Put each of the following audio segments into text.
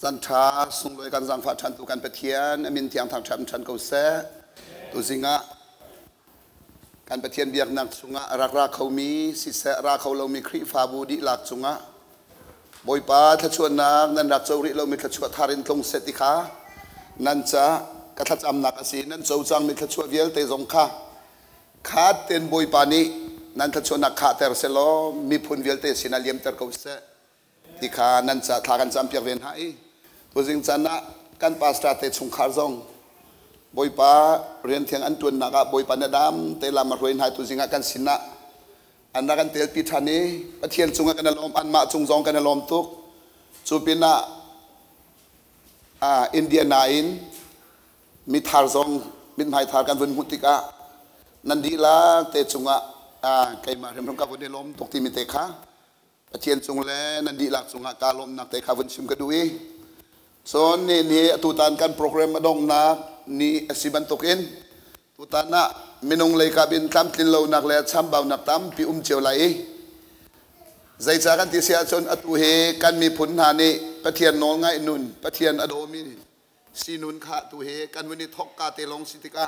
สันทาส่งโดยการสังฝัดชันตุกันเปเทียนมินเทียงทางชันชันเกาเสตุสิงะการเปเทียนเบียกนักสุงะรักรักเขามีสิเสรักเขาเรามีครีฟาบูดิหลักสุงะบอยป้าทัชวนนักนันรักเจ้าริเรามีทัชวทารินทงเสติขานันจะกระทัจำนักสีนันเจ้าจังมีทัชวเวลเตจงค่ะขาดเต็นบอยปานีนันทัชวนักขาเตอร์เซโลมีพุนเวลเตสินาเลียมเตอร์เกาเสติขานันจะทากันจำเพียงเวียนหายตัวจริงจันนะกันปาสตาเตชงคาร์ซงบอยป้าเรียนเทียงอันตุนนักบอยปานดามเตลามารวยหายตัวจริงกันสินะอันนักกันเตลพิธานีปะเทียนจงกันลมอันมาจงจงกันลมทุกจูปินะอินเดียนาอินมิทาร์ซงมินหายทาร์กันวันมุติกานันดีลาเตจงไกมาเรียนรู้กับวันลมตกที่มิเตค่ะปะเทียนจงเลนันดีลาจงกาลมนักเตค่ะวันชิมกระดุยส่วนนี่ตุตันกันโปรแกรมมาดงนักนี่สิบันตุกินตุตันนะมินงเลยกับบินตั้มตินโลนักเลี้ยช้ำเบานักตั้มพิอุ้มเจียวไหลใจจากกันที่เสียจนอตุเฮกันมีผลหานี่ปะเทียนน้องไงนุนปะเทียนอโดมิสีนุนขาตุเฮกันวันนี้ทกกาเตลงสิติกา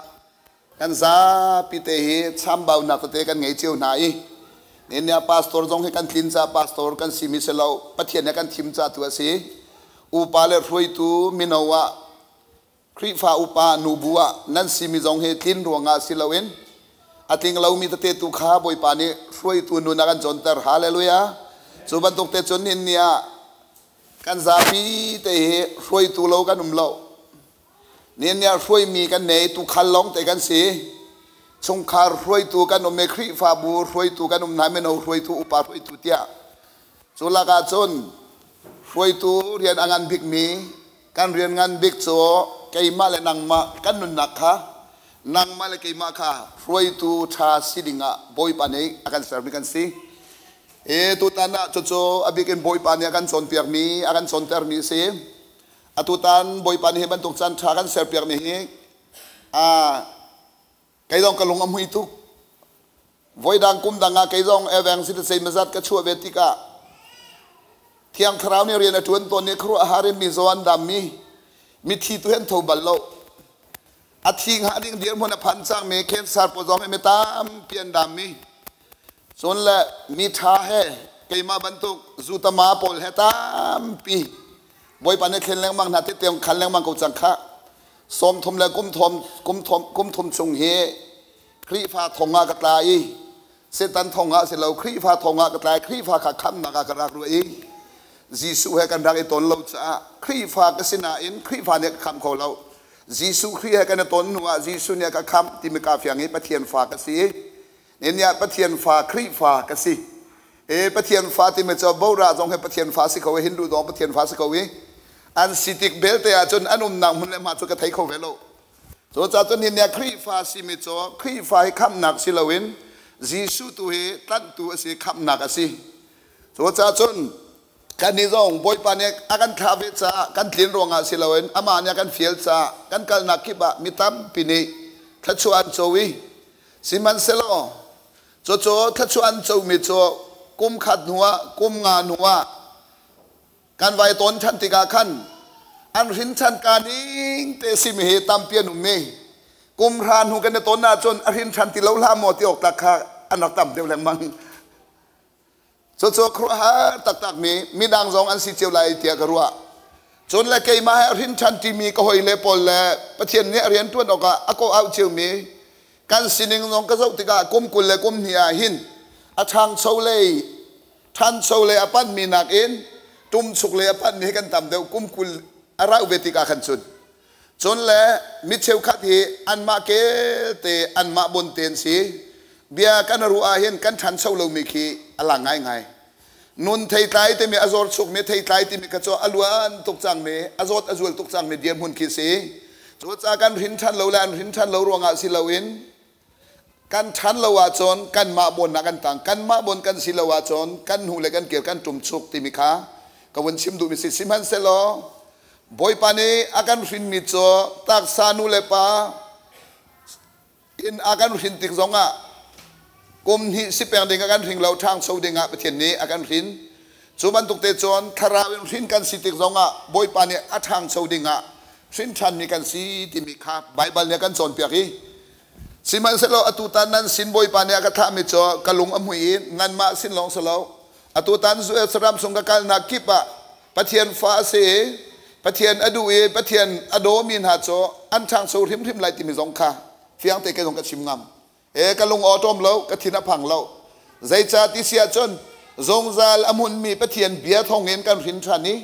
กันซาปิเตเฮช้ำเบานักเตกันไงเจียวไหนเนี่ยพาสตอร์จงให้กันทินซาพาสตอร์กันสิมิเซลาปะเทียนเนี่ยกันทิมซาตัวสิอุปาเลรวยตูมินาวะคริฟ้าอุปานูบัวนั่นสิมิจงเหตุลินรวงอาศิลาวินอาทิงเรามีตะเตตุขาบอยปานีรวยตูนุนักันจนเตอร์ฮาเลลูยาสุบันตุกเตจนนินเนียกันซาบีเตะรวยตูเรากันเราเนี่ยรวยมีกันเนตุขันลงแต่กันสิสงขารวยตูกันเมคริฟ้าบูรวยตูกันนาเมนเอารวยตูอุปารวยตูเตียสุลากาจนรวยตูเรียนงานบิกมีการเรียนงานบิกโซไกมาและนางมากันนุนนักค่ะนางมาและไกมาค่ะรวยตูชาสิดิงะบอยปานีอาการเสริมกันสิตุตันโจโจอบิกันบอยปานีอาการสนเปียกมีอาการสนเตอร์มีสิตุตันบอยปานีบรรทุกจันทรากันเสริมเปียกมีไกดองกะลงอมุยทุกวอยดังกุมดังไกดองเอเวงสิทธิ์เซมซัดกะชัวเวติกาเที่ยงคราวนี้เรียนจวนตัวนี้ครัวอาหารมีโซนดำมีที่ตัวเห็นทบัลโลอาทิงหาดิ่งเดียร์มันพันจังมีเคนสารปจอมไม่ตามเปลี่ยนดำมีส่วนละมีท่าให้เกี่ยมาบรรทุกจุตมาปอลให้ตามปีบอยปันเนี่ยเข็นแรงมังนาที่เตียงขันแรงมังกุจังคะสมทมและกุมทมชงเฮครีฟ้าทงอากระตายเสตันทงอาเสลาครีฟ้าทงอากระตายครีฟ้าขัดคำนักกระรักรวยจีสุให้กันรักไอ้ตนเราจะครีฟ้าก็สินาอินครีฟ้าเนี่ยคำเขาเราจีสุครีให้กันตนหัวจีสุเนี่ยก็คำที่มีกาเฟียงนี้ปะเทียนฟ้าก็สิเนี่ยปะเทียนฟ้าครีฟ้าก็สิปะเทียนฟ้าที่มีเจ้าโบราณจงให้ปะเทียนฟ้าสิเขาฮินดูดองปะเทียนฟ้าสิเขาอันสิติกเบลเตะจนอันนำมันเลยมาจนกระไทเขาเวโลจนจากจนเนี่ยครีฟ้าสิมีเจ้าครีฟ้าให้คำหนักสิละวินจีสุตัวเหตั้งตัวสิคำหนักสิจนจากจนกันนี่จงบอยปานเนี่ยอาการท้าเวจ้ากันเทียนรวงอาศิลาวินอามาเนี่ยกันเฟียลจ้ากันกันนักกิบะมิตามปีนี้ทัชวันโจวีสิมันเซโลโจทัชวันโจมิโจกุมขัดหัวกุมงานหัวการไว้ตนชันติกาขันอันหินชันการนี้เตสิมิเหตามเปียนุเมกุมรานหูกันในตนนาจนอหินชันติเลาลาโมติออกตะคาอันนักต่ำเดียวแรงมังโจครัวฮาตักมีดังสองอันสิเจียวไหลเตียกรัวจนละเกยมาให้รินชันที่มีก็หอยเล่ปอลเล่ประเทศนี้เรียนตัวดอกอะก็เอาเจียวมีการสินิงน้องก็เจ้าติกากุมกุลเล่กุมเฮียหินอาทางโซเล่ทันโซเล่อปันมีนักเอ็นตุมสุกเล่อปันมีกันตามเดียวกุมกุลอาราอุเบติกาขันสุดจนละมิเชลคัดเฮอันมาเกเตอันมาบนเตียนสีเบียกันรัวเห็นกันทันโซโลมีขีอลังไงนุนไทยไทยที่มีอโซรสุกมีไทยไทยที่มีกระโจอลวนตุกจังมีอโซรอจวลตุกจังมีเดียมหุ่นขีสีจุดจากการหินชันเหลาแลนหินชันเหลารวงอาศิลาวินกันชันเหลาวาจนกันมาบนนักกันต่างกันมาบนกันศิลาวาจนกันหูเลยกันเกี่ยวกันตุ่มสุกที่มีขากวนชิมดูมีสิสิมันเซโลบอยปานีอาการหินมิโจตักซานุเลปาอินอาการหินติกซงะกุมที่สิบแปดเดือนกันถึงเราทางโซเดงะประเทศนี้อาการหิน จูบันตุกเตจอนคาราวินรินกันสิติกซองะบอยปานเนี่ยอัฐางโซดิงะรินชันมีกันสีที่มีคาไบเบิลเนี่ยกันสอนเปียกีสิมันสโลอตุตันนั้นสินบอยปานเนี่ยกระทำมิจอกะลุงอมุยงันมาสินลองสโลอตุตันสุเอสรามสงกาลนักกิปะปะเทียนฟ้าเสปะเทียนอดูเอปะเทียนอโดมินหาโจอันทางโซริมริมไลติมิซองคาเฟียงเตเกซองกะชิมงามกะลุงออตอมโลกะทินะพังโลใจจ่าติเสียจนจงซาลอมุนมีปะเทียนเบียทองเงินกันรินชันนี้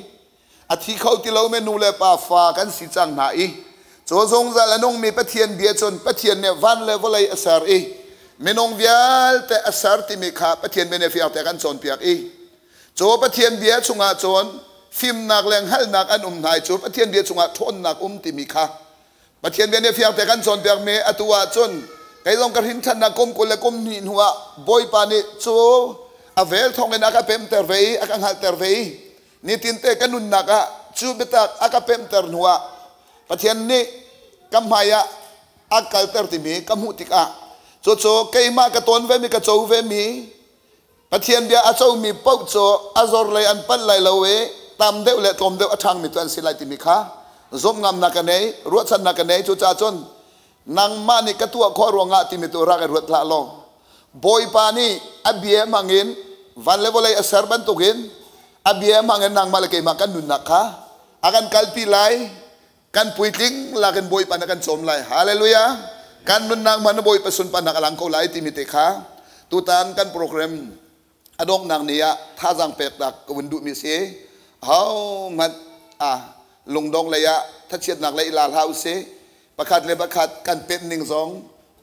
อาทิเขาติโลเมนูเลปาฟ้ากันสิจังนาอีโจจงซาลนงมีปะเทียนเบียจนปะเทียนเนี่ยวันเลวเลยอสาร์อีเมนงเวียลแต่อสาร์ติมีขาปะเทียนเบเนฟิอาแต่กันจนเปียกอีโจปะเทียนเบียชุงอาจนฟิมนักแรงฮัลนักอันนายโจปะเทียนเบียชุงอาทนนักติมีขาปะเทียนเบเนฟิอาแต่กันจนเปียกเมอตัวจนไอ้ลงกระหินชันนักกมกุลกมหินหัวบอยปานิโจอเวลทองเงินอากาเปมเตอร์เวย์อากาหัลเตอร์เวย์นี่ตินเตกันุนนักะจูเบตักอากาเปมเตอร์หัวปะเทียนนี่กัมหายะอากาเตอร์ติมีกัมหุติกะโจโจเกยมากระตนเวมีกระโจเวมีปะเทียนเบียอาโจมีปุ๊บโจอาจอร์เลยอันปั้นเลยละเวตามเดวและตอมเดวอัฐางมีตัวอันสิไลติมีค่ะซมงามนักกันเนยรวดสันนักกันเนยโจจ่าจนนางมานิกตัวข้อรวงอาติมีตัวรักรวดละลงบอยปานีอเบียมังเงินวันเลวเลยอสารบันตุกินอเบียมังเงินนางมาเลกมากันนุนนักค่ะอากันกัลปีไลกันปุยทิ้งลากันบอยปานักันสมไลฮาเลลูยากันนุนนางมันบอยประสุนปานักลังเขาไลติมิเตค่ะตุตันกันโปรแกรมอดงนางเนียท่าจังเป็ดดักกวนดุมิเสเฮามันลงดงเลยะถ้าเชียดหนักเลยลาเฮาเสประคัดเลยประคัดกันเป็ดหนึ่งสอง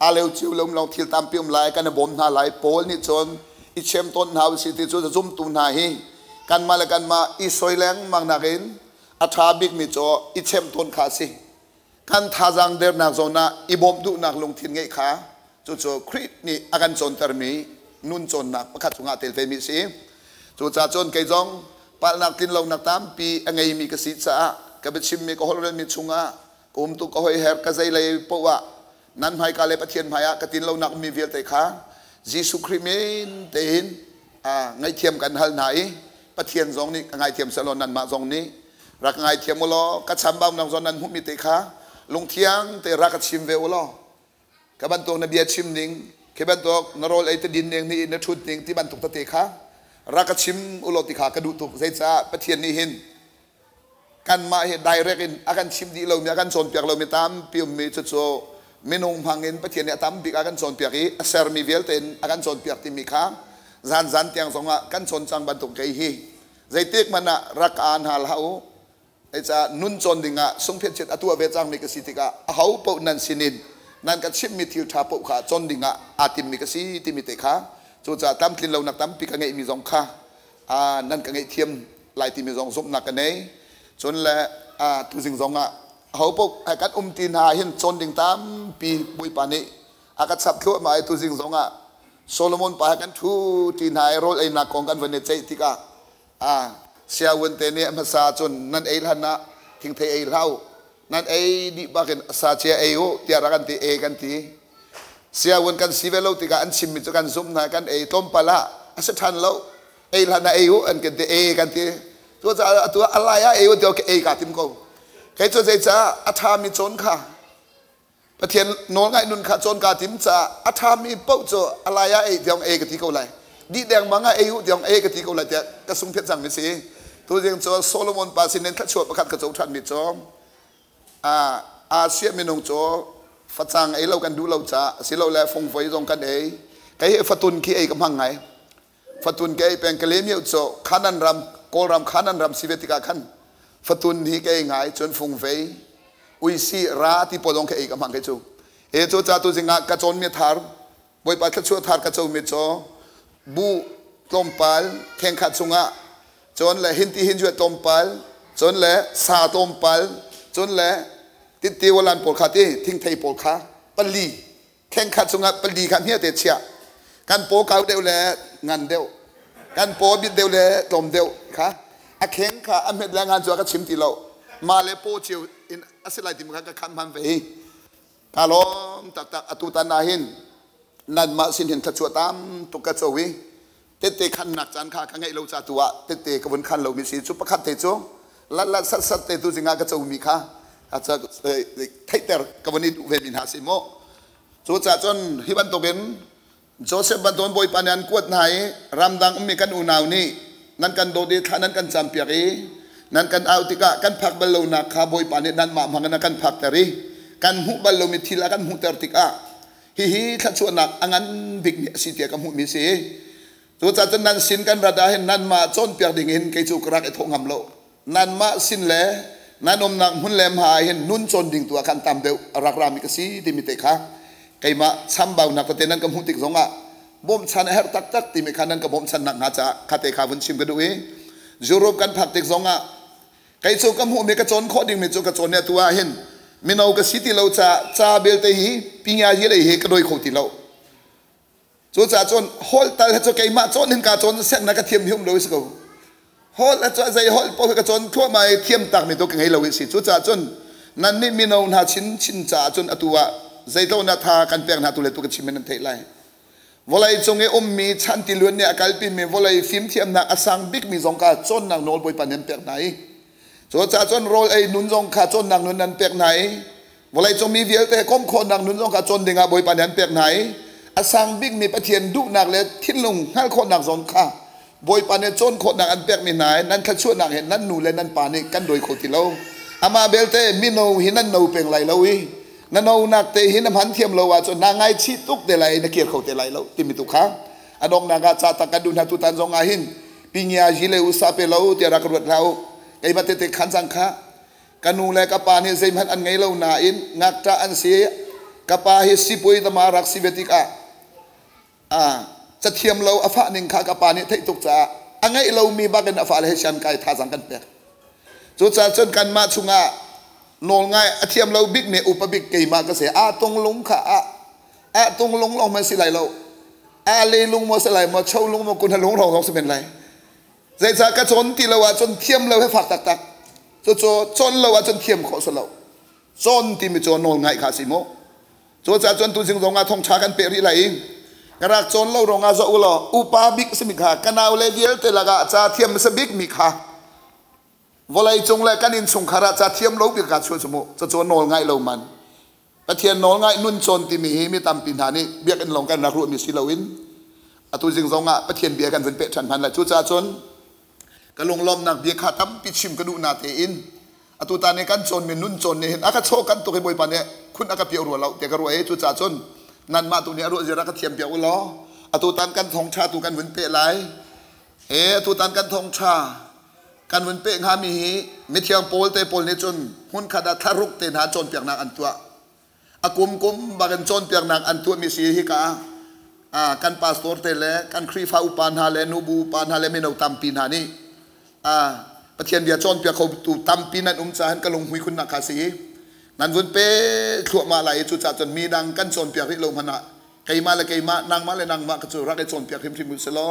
อาเลวจิวลงลองทิลตามเปียมลายกันบ่มหาลายโพลนี่จนอิเชมต้นหาวสิติจนจะจุ่มตุนหาฮีกันมาละกันมาอิสอยแรงมังนักินอัฐาบิกมิจออิเชมต้นขาสิกันท่าจังเดินนักโซนาอิบ่มดุนักลงทิลไงขาจุดคริตนี่อากันจนเตอร์มีนุ่นจนนักประคัดสุงาเตลเฟมิสิจุดจ่าจนไกจงปานักทินลงนักตามปีอังไงมีกสิจ้ากับชิมมีก็ฮอลเรนมีชุงากุมตุก็หอยเฮร์กะใจเลยปะวะนั้นให้กาเลปะเทียนพายกตินเรานักมีเวียลเตค่ะยิสุคริมินเตหินไงเทียมกันฮัลไหนปะเทียนซองนี้ไงเทียมสลอนนันมาซองนี้รักไงเทียมวลอกัจฉามบ้างนังซอนนั้นหุมิเตค่ะลงเทียงเตรักชิมเวลอกับบันตกนบีชิมนิงเคบันตกนรอลไอตดินเองนี่นชุดนิงที่บันตกตะเตค่ะรักชิมอุโลติขากระดูตุกใจจ้าปะเทียนนี่หินกันมาเหตุใดเรียกอาการชิมดีเรามีอาการสนเปียกเรามีตามเปียมมีจุดโซเมนงพังเงินปะเทียนเนี่ยตามปีอาการสนเปียกีเซอร์มีเวลเตนอาการสนเปียกที่มีค้างจันเตียงสองอ่ะกันสนจังบรรทุกไก่ฮีใจเตียกมันอ่ะรักอ่านหาเฮาไอ้จะนุ่นจนดิ่งอ่ะสงเพียรเช็ดตัวเวจังมีกสิติกะเฮาปนันสินินนั่นก็ชิมมีทิวชาปกขาจนดิ่งอ่ะอาติมมีกสิติมิเตค่ะจุดจะตามทินเราหนักตามปีกันไงมีสองค่ะนั่นกันไงเทียมลายที่มีสองสมหนักกันไหนจนและทุกสิ่งสองเขาพวกอาการตีนหาเห็นจนดิ่งตามปีบุยปานีอาการสับทั่วมาทุกสิ่งสองโซโลมอนไปกันทุตีนหายรถไอ้นักของกันวันนี้ใจที่กะเสียวันเตเนี่ยมาซาจนนั่นเอลันนะทิ้งเทเอลเล่านั่นเอดิบากันซาเชียเอโอที่รักกันที่เอกันที่เสียวันกันสิเวลาที่กันชิมมิจกันซุ่มนะกันเอต้มปลาอาศัยทันแล้วเอลันนะเอโออันกันที่เอกันที่ตัวอะไรอะเอวเดียวกับเอกาติมกูใครจะใจอาธามีจนค่ะประเทศโน้นไงนุนค่ะจนกาติมจะอาธามีปุ๊บจะอะไรอะเอเดียวเอกที่กูเลยดีแดงมังอะเอวเดียวเอกที่กูเลยแต่กระสุนเพชรจังไม่สิตัวเองจะโซโลมอนปาสินเนนขัดชวดประคัดกระโจทันมีจอมอาเซียมีนงจอฟัดจังเอเรากันดูเราจะสิเราแลฟงไฟตรงกันเอใครฟัดตุนขี้เอกำหังไงฟัดตุนแกเป็นกะเลมีอุจโจขานันรำกอลรำขานันรำสิเวติกาขันฟัดตุนฮีแกง่ายจนฟงไฟอุยซีราที่ปอดองแกเอกำหังแกจูโจจ่าตัวจริงกระโจนมีทาร์บอยปัดขัดชัวทาร์กระโจมีโจบูตอมปัลแข่งขัดสุงะจนเลยหินที่หินจวดตอมปัลจนเลยซาตอมปัลจนเลยติดตีวลันปอดขาตีทิ้งไทยปอดขาปลีแข่งขัดสุงะปลีกันเฮียเตเชียกันโปกาวเดียวเลยงานเดียวกันโปบิดเดียวเลยตอมเดียวค่ะอาเข่งค่ะอเมริกางานจัวก็ชิมตีเรามาเลโปเชียวอินอาศัยที่มันก็คันพันไปกาลอมตักอตุตันนาหินนั่นมาสินเห็นทัชวตามตุกกะโจวี เตเตขันหนักจานข้าข้างไงเราจะตัวเตเตกวนขันเรามีสิจุปขัดเตจูลัดสัดเตตุจิงากระจูมีข้าอาจจะไทเตอร์กวนนี้เวบินหาสิโมจูจ่าจนฮิบันโตเกนโจเซฟบันโตนบอยปานันกวดไหนรำดังมีกันอุณาวนี่นั่นกันโดดีท่านั้นกันจำเปียรีนั่นกันเอาติกะกันพักบอลลูนักขาบอยปานันนั่นมาพังกันพักเตอรีกันหูบอลลูมิทิลากันหูเตอร์ติกะฮิขัดชวนนักอังันบิกเนสิเตียกันหูมิสีจูจ่าจนนั่นสินกันประดาเห็นนั่นมาจนเปียกดิ่งเห็นไกจูกรักไอทงหำโลนั่นมาสินเล่นั่นอมนักหุ่นเลมหายเห็นนุ่นจนดิ่งตัวกันตามเดียวรักรามิกสีดิมิเตค่ะไกมาซ้ำเบาหนักประเทศนั้นกับหุ่นติกสงะบ่มชันเฮร์ตักติมิขานั้นกับบ่มชันหนักหาจะคาเตขาวันชิมกันด้วยจูรบกันผักติกสงะไกจูกับหุ่นมีกระจนโคดิ่งมีจูกระจนเนี่ยตัวเห็นมินเอากระสิติเราจะเบลเตหีปิญญาเยเลยเฮกระโดยโคติเราจูจ่าจนฮอลตาจูไกมาจนหนึ่งกาจนเส้นนักเทียมหิมเราสิเขาฮอลแล้วจะฮอลพอกับจนทั่วมาเทียมตักมีตัวกันให้เราสิจูจ่าจนนั่นนี่มินเอาหน้าชินจ่าจนอตัวใจเราหน้าทากันเปียกหน้าตัวเล็กตัวกันชิมมันเท่าไรวลัยจงเออมมีชันติล้วนเนี่ยกลายเป็นมีวลัยฟิล์มเทียมนักอสังบิ๊กมีสองกาจนนักโนลบอยปันยันเปียกไหนจูจ่าจนโรยไอ้นุนจงขาจนนักนุนนั้นเปียกไหนวลัยจงมีเวียแต่ก้มคนนักนุนจงขาจนเด้งบอยปันยันเปียกไหนอสังบิ๊กมีประเทียนดุนักเลยทิ้งลงห้าคนนักสองข้าบอยปานเนี่ยจนคนนักอันเปียกมีไหนนั่นข้าชั่วนักเห็นนั่นหนูเลยนั่นปานนี่กันโดยโคติเราอามาเบลเตมิโนหินั่นหนูเป็นไรเราอีนั่นหนูนักเตหินน้ำหันเทียมเราว่าจนนางไงชีตุกเตลัยนักเกียรติเขาเตลัยเราติมิตุข้าอดองนางาจาตะกันดุนหาตุตันจงอาหินปิญญาจิเลอุสาเปเราเตรักรวดเราไอ้มาเตขันสังฆะกันนูเลยกับปานเฮเซมันอันไงเราหนาอินงักตาอันเสียกับปาเฮสิปุยตมารักสิเวติกะจะเทียมเราอฟ้าหนึ่งข้ากปานี่ที่ตุกจ้าอันไงเรามีบ้านอฟ้าเลยฉันกายท่าสังกันเปียกจุดจนกันมาชุงะโนงไงเทียมเราบิ๊กเมอุปบิ๊กเกยมากระเสียตรงลงข้าตรงลงเราไม่สิไหลเราเลยลงมาสิไหลมาเช่าลงมากุนทะลงเราสิเป็นไรใจจากระจนที่เราว่าจนเทียมเราให้ฝักตักจนเราว่าจนเทียมขอสเราจนที่มีจนโนงไงขาสิโมจุดจนตุสิงสงะทงชากันเปรีไหลกระจนเราโรงงานจะอุลอุปาบิกสมิขากันเอาเลยเดียลเตลกะจะเทียมสบิกมิขาวลัยจงเลยกันอินสงขราจะเทียมเราบิกาชวนสมุจะจนโนลง่ายเรามันแต่เทียนโนลง่ายนุ่นจนที่มีตามปินหานี่เบียกันลงกันรักรู้มีสิลาวินอตุจิงสงะประเทียนเบียกันเป็นเปชันพันละชุดจะจนกระลงลมนักเบียขาตั้มปิชิมกระดูนาเตอินอตุตาในกันจนมีนุ่นจนเนี่ยเห็นอากาโชกันตัวไอ้บอยปานเนี่ยคุณอากาเปียวรัวเราแต่กระรัวชุดจะจนนั่นมาตัวนี้รู้จะรักเทียมเปียวล้อตัวตันกันทองชาตัวกันเหมือนเปะไหลตัวตันกันทองชากันเหมือนเปะหามีไม่เที่ยงโปลเตโปลเนี่ยจนหุ่นขนาดทารุกเตนหาจนเปียกนางอันตัวกุมบากันจนเปียกนางอันตัวมีสีฮิกากันปาสโตร์เตเลกันครีฟ้าอุปานฮาเลนูบูปานฮาเลไม่เอาตามปีนหานี่ประเทียนเดียจนเปียกเขาตูตามปีนั้นจานกระลงหุยคุณนักขาสีนั่นวุ่นเป้ขวบมาไหลจุดจัดจนมีดังกันโซนเปียกที่ลงพนะไกมาเลยไกมานางมาเลยนางมากระจุรักไอโซนเปียกพิมพ์มุสลอ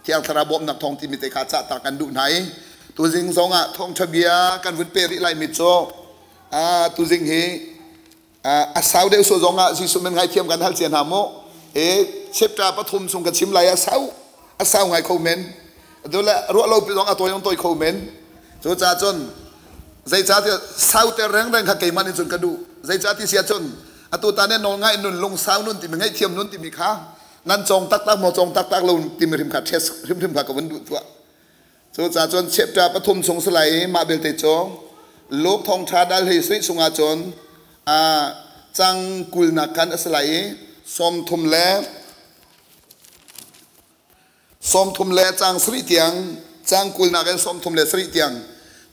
ที่อัลคาราบอมนักทองที่มีแต่ขาจัดตากันดูไหนตัวจิงสองทองทะเบียกันวุ่นเป้ริไลมิโซตัวจิงเฮอาสาวเดียวโซจงสิสุมันไงเทียมกันทัลเซียนหามโมเชฟตาปฐุมส่งกันชิมไหลอาสาวไงโคเมนดูแลรัวเราไปลองตัวยังตัวโคเมนจุดจัดจนใจจ่าที่สาวแต่แรงขัดเกยมันในจนกระดูใจจ่าที่เสียจนตัวตาเนี่ยนอนง่ายนุ่นลงสาวนุ่นที่มันง่ายเทียมนุ่นที่มีขานั่นจงตักมอจงตักลงที่มีริมขาดเทสริมขาดกับวันดุตัวสุดจนเชฟจ่าปฐุมส่งสไลมาเบลเตโจลูกทองชาดัลเฮสริสุงอาจนจังกุลนักกันสไลสมทุมแลจังสริเตียงจังกุลนักกันสมทุมแลสริเตียง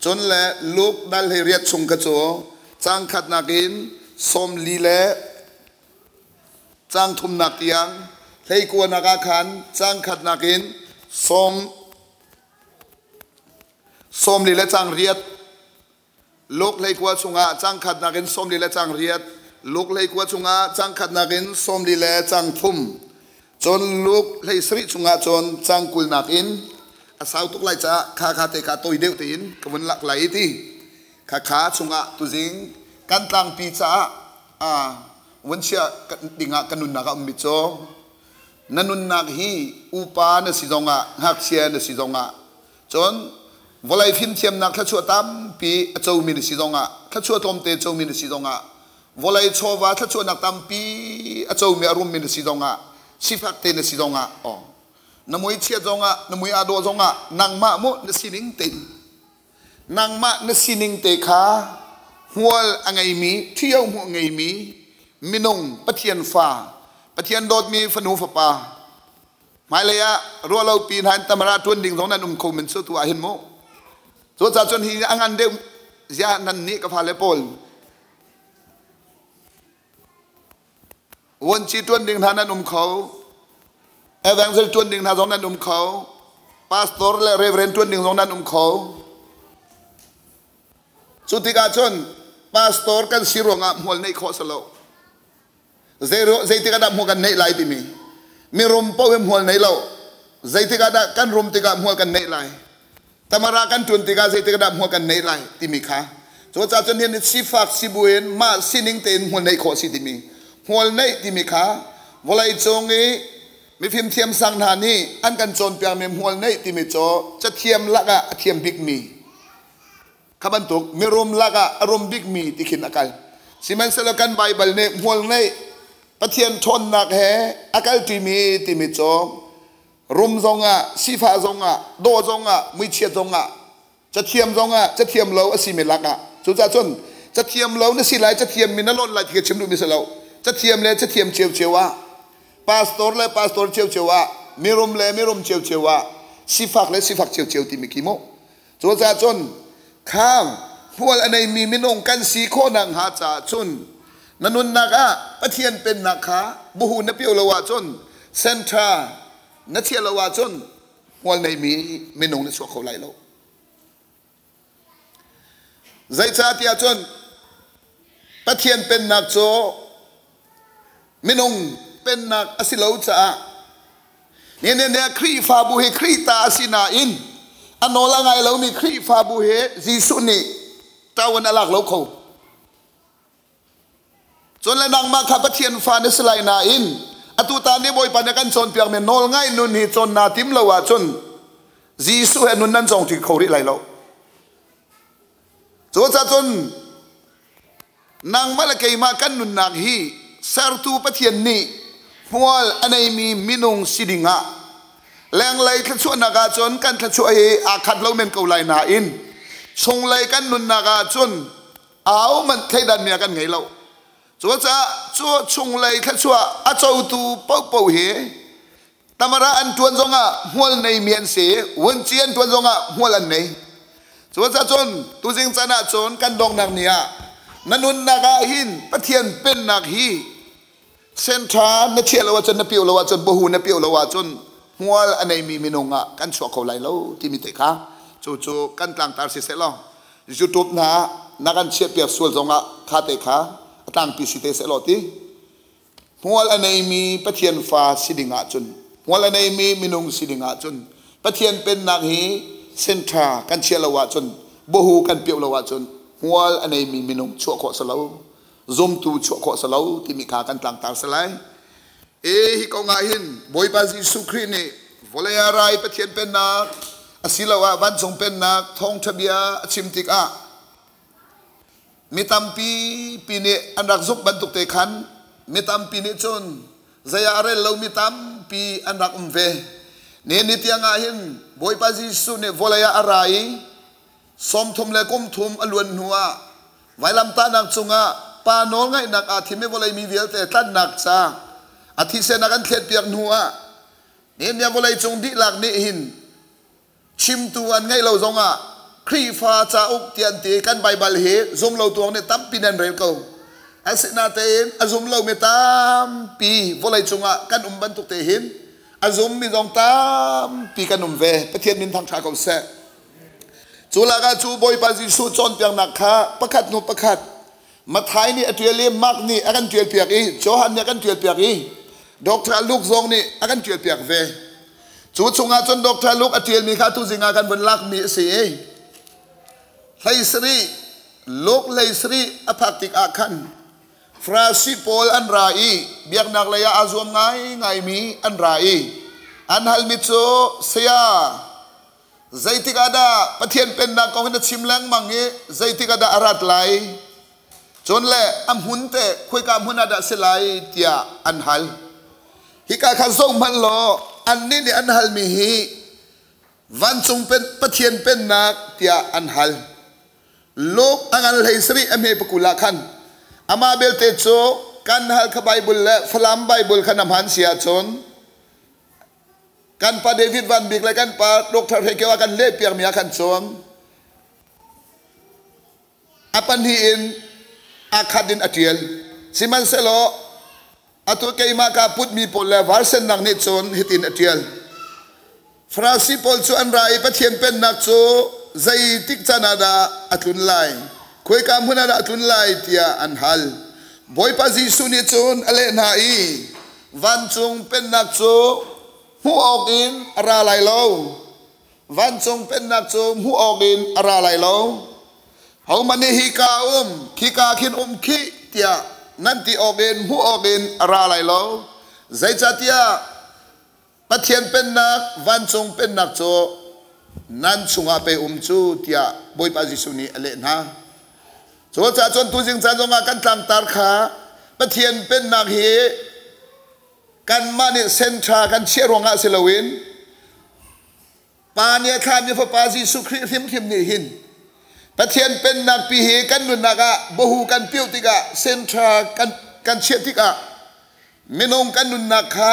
จนและลูกดัลเฮเรียดชงกระโจจังขัดนักินสมลีเลจังทุมนักยังให้กวนนักขันจังขัดนักินสมลีเลจังเรียดลูกให้กวนชงอาจังขัดนักินสมลีเลจังเรียดลูกให้กวนชงอาจังขัดนักินสมลีเลจังทุมจนลูกให้สริชงอาจนจังกุลนักินสาวตุกไลจ้าข้าเตะข้าตัวเดียวตีนกวนหลักไหลที่ข้าชุงะตุจิงกันตังปีจ้าวันเชียดิ่งกันนุนนักมิโจ นันุนนักฮีอุปาเนสิจงะหักเชียเนสิจงะจนวลัยฟิมเทียมนักขชัวตามปีเจ้ามินสิจงะขชัวตอมเตเจ้ามินสิจงะวลัยโชวาขชัวนักตามปีเจ้ามีอารมณ์มินสิจงะสิฟักเตเนสิจงะอ๋อนมวยเชียจงะนมวยอาโดจงะนางมะมุนสินิงเตนางมะนสินิงเตขาหัวอังไงมีเที่ยวหัวไงมีมินงปะเทียนฟ้าปะเทียนโดดมีฝนูฝปาหมายเลยอะรัวเราปีนหันตมราทวนดิ่งสองนั้นคงเป็นสุดตัวเห็นโมส่วนจากจนหิอังอันเดียวยานันนี้กับพาเลปอลวันชีทวนดิ่งทานั้นเขาเอเวนเซลทวนดิ่งทาสองนั้นเขาพาสตอร์และเรเวรนทวนดิ่งสองนั้นเขาสุดที่กาจนพาสตอร์กันสิรวงอ่ะหัวในข้อสโลใจที่กาดับหัวกันในไลน์ที่มีรมเป้าเวมหัวในเราใจที่กาดับกันรมที่กาหัวกันในไลน์แต่มารากันจนที่กาใจที่กาดับหัวกันในไลน์ที่มีค่ะส่วนจากจนเห็นสิฟักสิบุเอนมาสินิงเตนหัวในข้อสิที่มีหัวในที่มีค่ะวลัยจงนี้มีฟิล์มเทียมสังหานี่อันกันจนเปียงมีหัวในที่มีโจจะเทียมละกะเทียมบิ๊กมีขบันตุกมีรมละกะอารมณ์บิ๊กมีที่ขินอาการสิมันเสลกันไบเบิลเนี่ยหัวในปะเทียนทนนักแห่อาการที่มีโจรุมจงอ่ะสีฟ้าจงอ่ะโดจงอ่ะมือเชียจงอ่ะจะเทียมจงอ่ะจะเทียมเราสิเมลักอ่ะสุดท้ายจนจะเทียมเราเนี่ยสิไรจะเทียมมีนั่นล้นไรที่ชิมดูมิสเราจะเทียมเลยจะเทียมเชียวว่าพาสตอร์เลยพาสตอร์เชียวว่ามีรุมเลยมีรุมเชียวว่าสีฟ้าเลยสีฟ้าเชียวที่มีกี่โมสุดท้ายจนข้ามพวกอันไหนมีมินงกันสีโคนังหาจ่าจนนันุนนักปะเทียนเป็นนักขาบุหูนเปียวละวาจนเซนทรานัเทียละวาจนวันในมีมินงในสวเขาไหลเราใจชาติอาจนปะเทียนเป็นนักโจมินงเป็นนักอสิลาวจ่าเนี่ยครีฟาบุเฮครีตาสินาอินอันโนละไงเรามีครีฟาบุเฮจีสุนีตาวันอลักเราเขาจนแล้วนางมาขับเทียนฟ้าในสไลนาอินอตุตานี่บอยปันกันจนเปียงเมนโนลง่ายนุนฮีจนนาติมละว่าจนจีสุเฮนุนนั่นจงที่เขาริไรเราจนจนนางมาละเกยมากันนุนนางฮีสารตูปะเทียนนี่หัวอันไหนมีมินุงสิดิงะแรงไหลขชวนนากาจนกันขชวยอาคัดเราเมนเกาไลนาอินชงไหลกันนุนนากาจนเอามันใครดันเมียกันไงเราส่วนจะชัวชงเลยแค่ชัวอาเจ้าตูเป่าเป่าเหตามราอันทวนจงอ่ะหัวในเมียนเสียวันเจียนทวนจงอ่ะหัวลันในส่วนจะจนตัวจริงจะน่าจนกันดองนักเนี่ยนันุนนากาหินปะเทียนเป็นนักฮีเส้นทางนักเชี่ยวละว่าจนนักเปียวละว่าจนบูหูนักเปียวละว่าจนหัวอันไหนมีมินงอ่ะกันชัวเขาไหลแล้วที่มีเตะขาจู่ๆกันกลางตาเสียแล้วจุดทุบนะนักกันเชี่ยวเปียกส่วนจงอ่ะขาเตะขาตั้งพิสิทธิ์เสลอตีหัวละในมีปะเทียนฟ้าสิดิงาจนหัวละในมีมินุงสิดิงาจนปะเทียนเป็นนักฮีเซนทรากันเชียละวาจนบูฮูกันเปียวละวาจนหัวละในมีมินุงชั่วขอสลาวซุมตูชั่วขอสลาวที่มีขากันต่างต่างสลายฮิกองาหินบอยปาซิสุครีนี่วลายอะไรปะเทียนเป็นนักอศิลาวะวันทรงเป็นนักทองทะเบียชิมติกะมีตัมปีนี่อันรักซุกบรรทุกเตขันมีตัมปีนี่จนใจอะไรเรามีตัมปีอันรักเวเนี่ยนิตยังไงหินบอยปาซิสุเนี่ยวลายอะไรสมทุมเลกุมทุมอลวนหัวไว้ลำตานักจุงะปาโนง่ายนักอาทิไม่วลายมีเวียแต่ตันนักซาอาทิเสนักันเทียดเปียกหัวเนี่ยวลายจงดิหลักนี่หินชิมตัวง่ายเราจงะครีฟ้าจะอุกเตียนตีกันใบบาลเฮซุมเราตัวเนี่ยตั้มปีนันเร็วเก่าอาศัยนาเตนอาซุมเราไม่ตั้มปีวลัยจงะกันบันตุกเตหินอาซุมมีจงตั้มปีกันเวประเทศมินทางชาเขาเสจูลากาจูบอยปาซิสูจนเปียงนักขาประคัดนุประคัดมาไทยนี่อัตเวลีมักนี่อากันเตียเปียกอีโจฮันนี่อากันเตียเปียกอีดอกทาลูกซองนี่อากันเตียเปียกเวจูชงอาจนดอกทาลูกอัตเวลมีข้าตุสิงากันบนลักมีเสียไลสรีโลกไลสรีอภักติกอาคัน ฟราซิโปลอันไรเบียกนักเลยอาซวมไงมีอันไรอันฮัลมิโซเซียใจติกาดาปะเทียนเป็นนักของนักชิมแรงมังเงใจติกาดาอารัดไหลจนแหละอัมหุนเตะคุยกับหุนอาดาเสลายเตียอันฮัลฮิกาขันส่งมันโลอันนี้เนี่ยอันฮัลมีฮีวันจงเป็นปะเทียนเป็นนักเตียอันฮัลโลกอังอัลไฮสรีอเมปกุลาคันอามาเบลเตโจกันฮัลขบายบุลและฟลามไบบุลขนามหันเสียจนกันปาเดวิดวันบิกและกันปาดกทาเรเกว่ากันเล่เปียกมีอาคันจงอาปันฮีอินอาคาดินอเทียลสิมันเซโลอาตัวเกยมากาพุทมีปลเลวาร์เซนนังนิจนฮิตินอเทียลฟราซิปอลจูอันไรปะเทียนเป็นนักโจใจติกจานาดาอัตุนไลคุยกามุนาดาอัตุนไลเตียอันฮัลบอยปาซิสุนิจนอเลนาอีวันจงเป็นนักโจหูออกอินอาราไลโลวันจงเป็นนักโจหูออกอินอาราไลโลเขามันนี่ฮิกาขีกาขินขีเตียนั่นที่ออกอินหูออกอินอาราไลโลใจจัตยาปะเทียนเป็นนักวันจงเป็นนักโจนั่นสุงอาไปจูเตียบอยปาซิสุนีอเลนะโจจ่าจนตุจิงจ่าจงอากันตามตาขาปะเทียนเป็นนักเฮกันมาเนี่ยเซนทรากันเชื่อรองอาเซลวินปาเนี่ยข้ามเนี่ยพระปาซิสุคริทิมนี่หินปะเทียนเป็นนักปีเหกันนุนนักะบหูกันพิวติกะเซนทรากันเชื่อติกะมินงกันนุนนักขา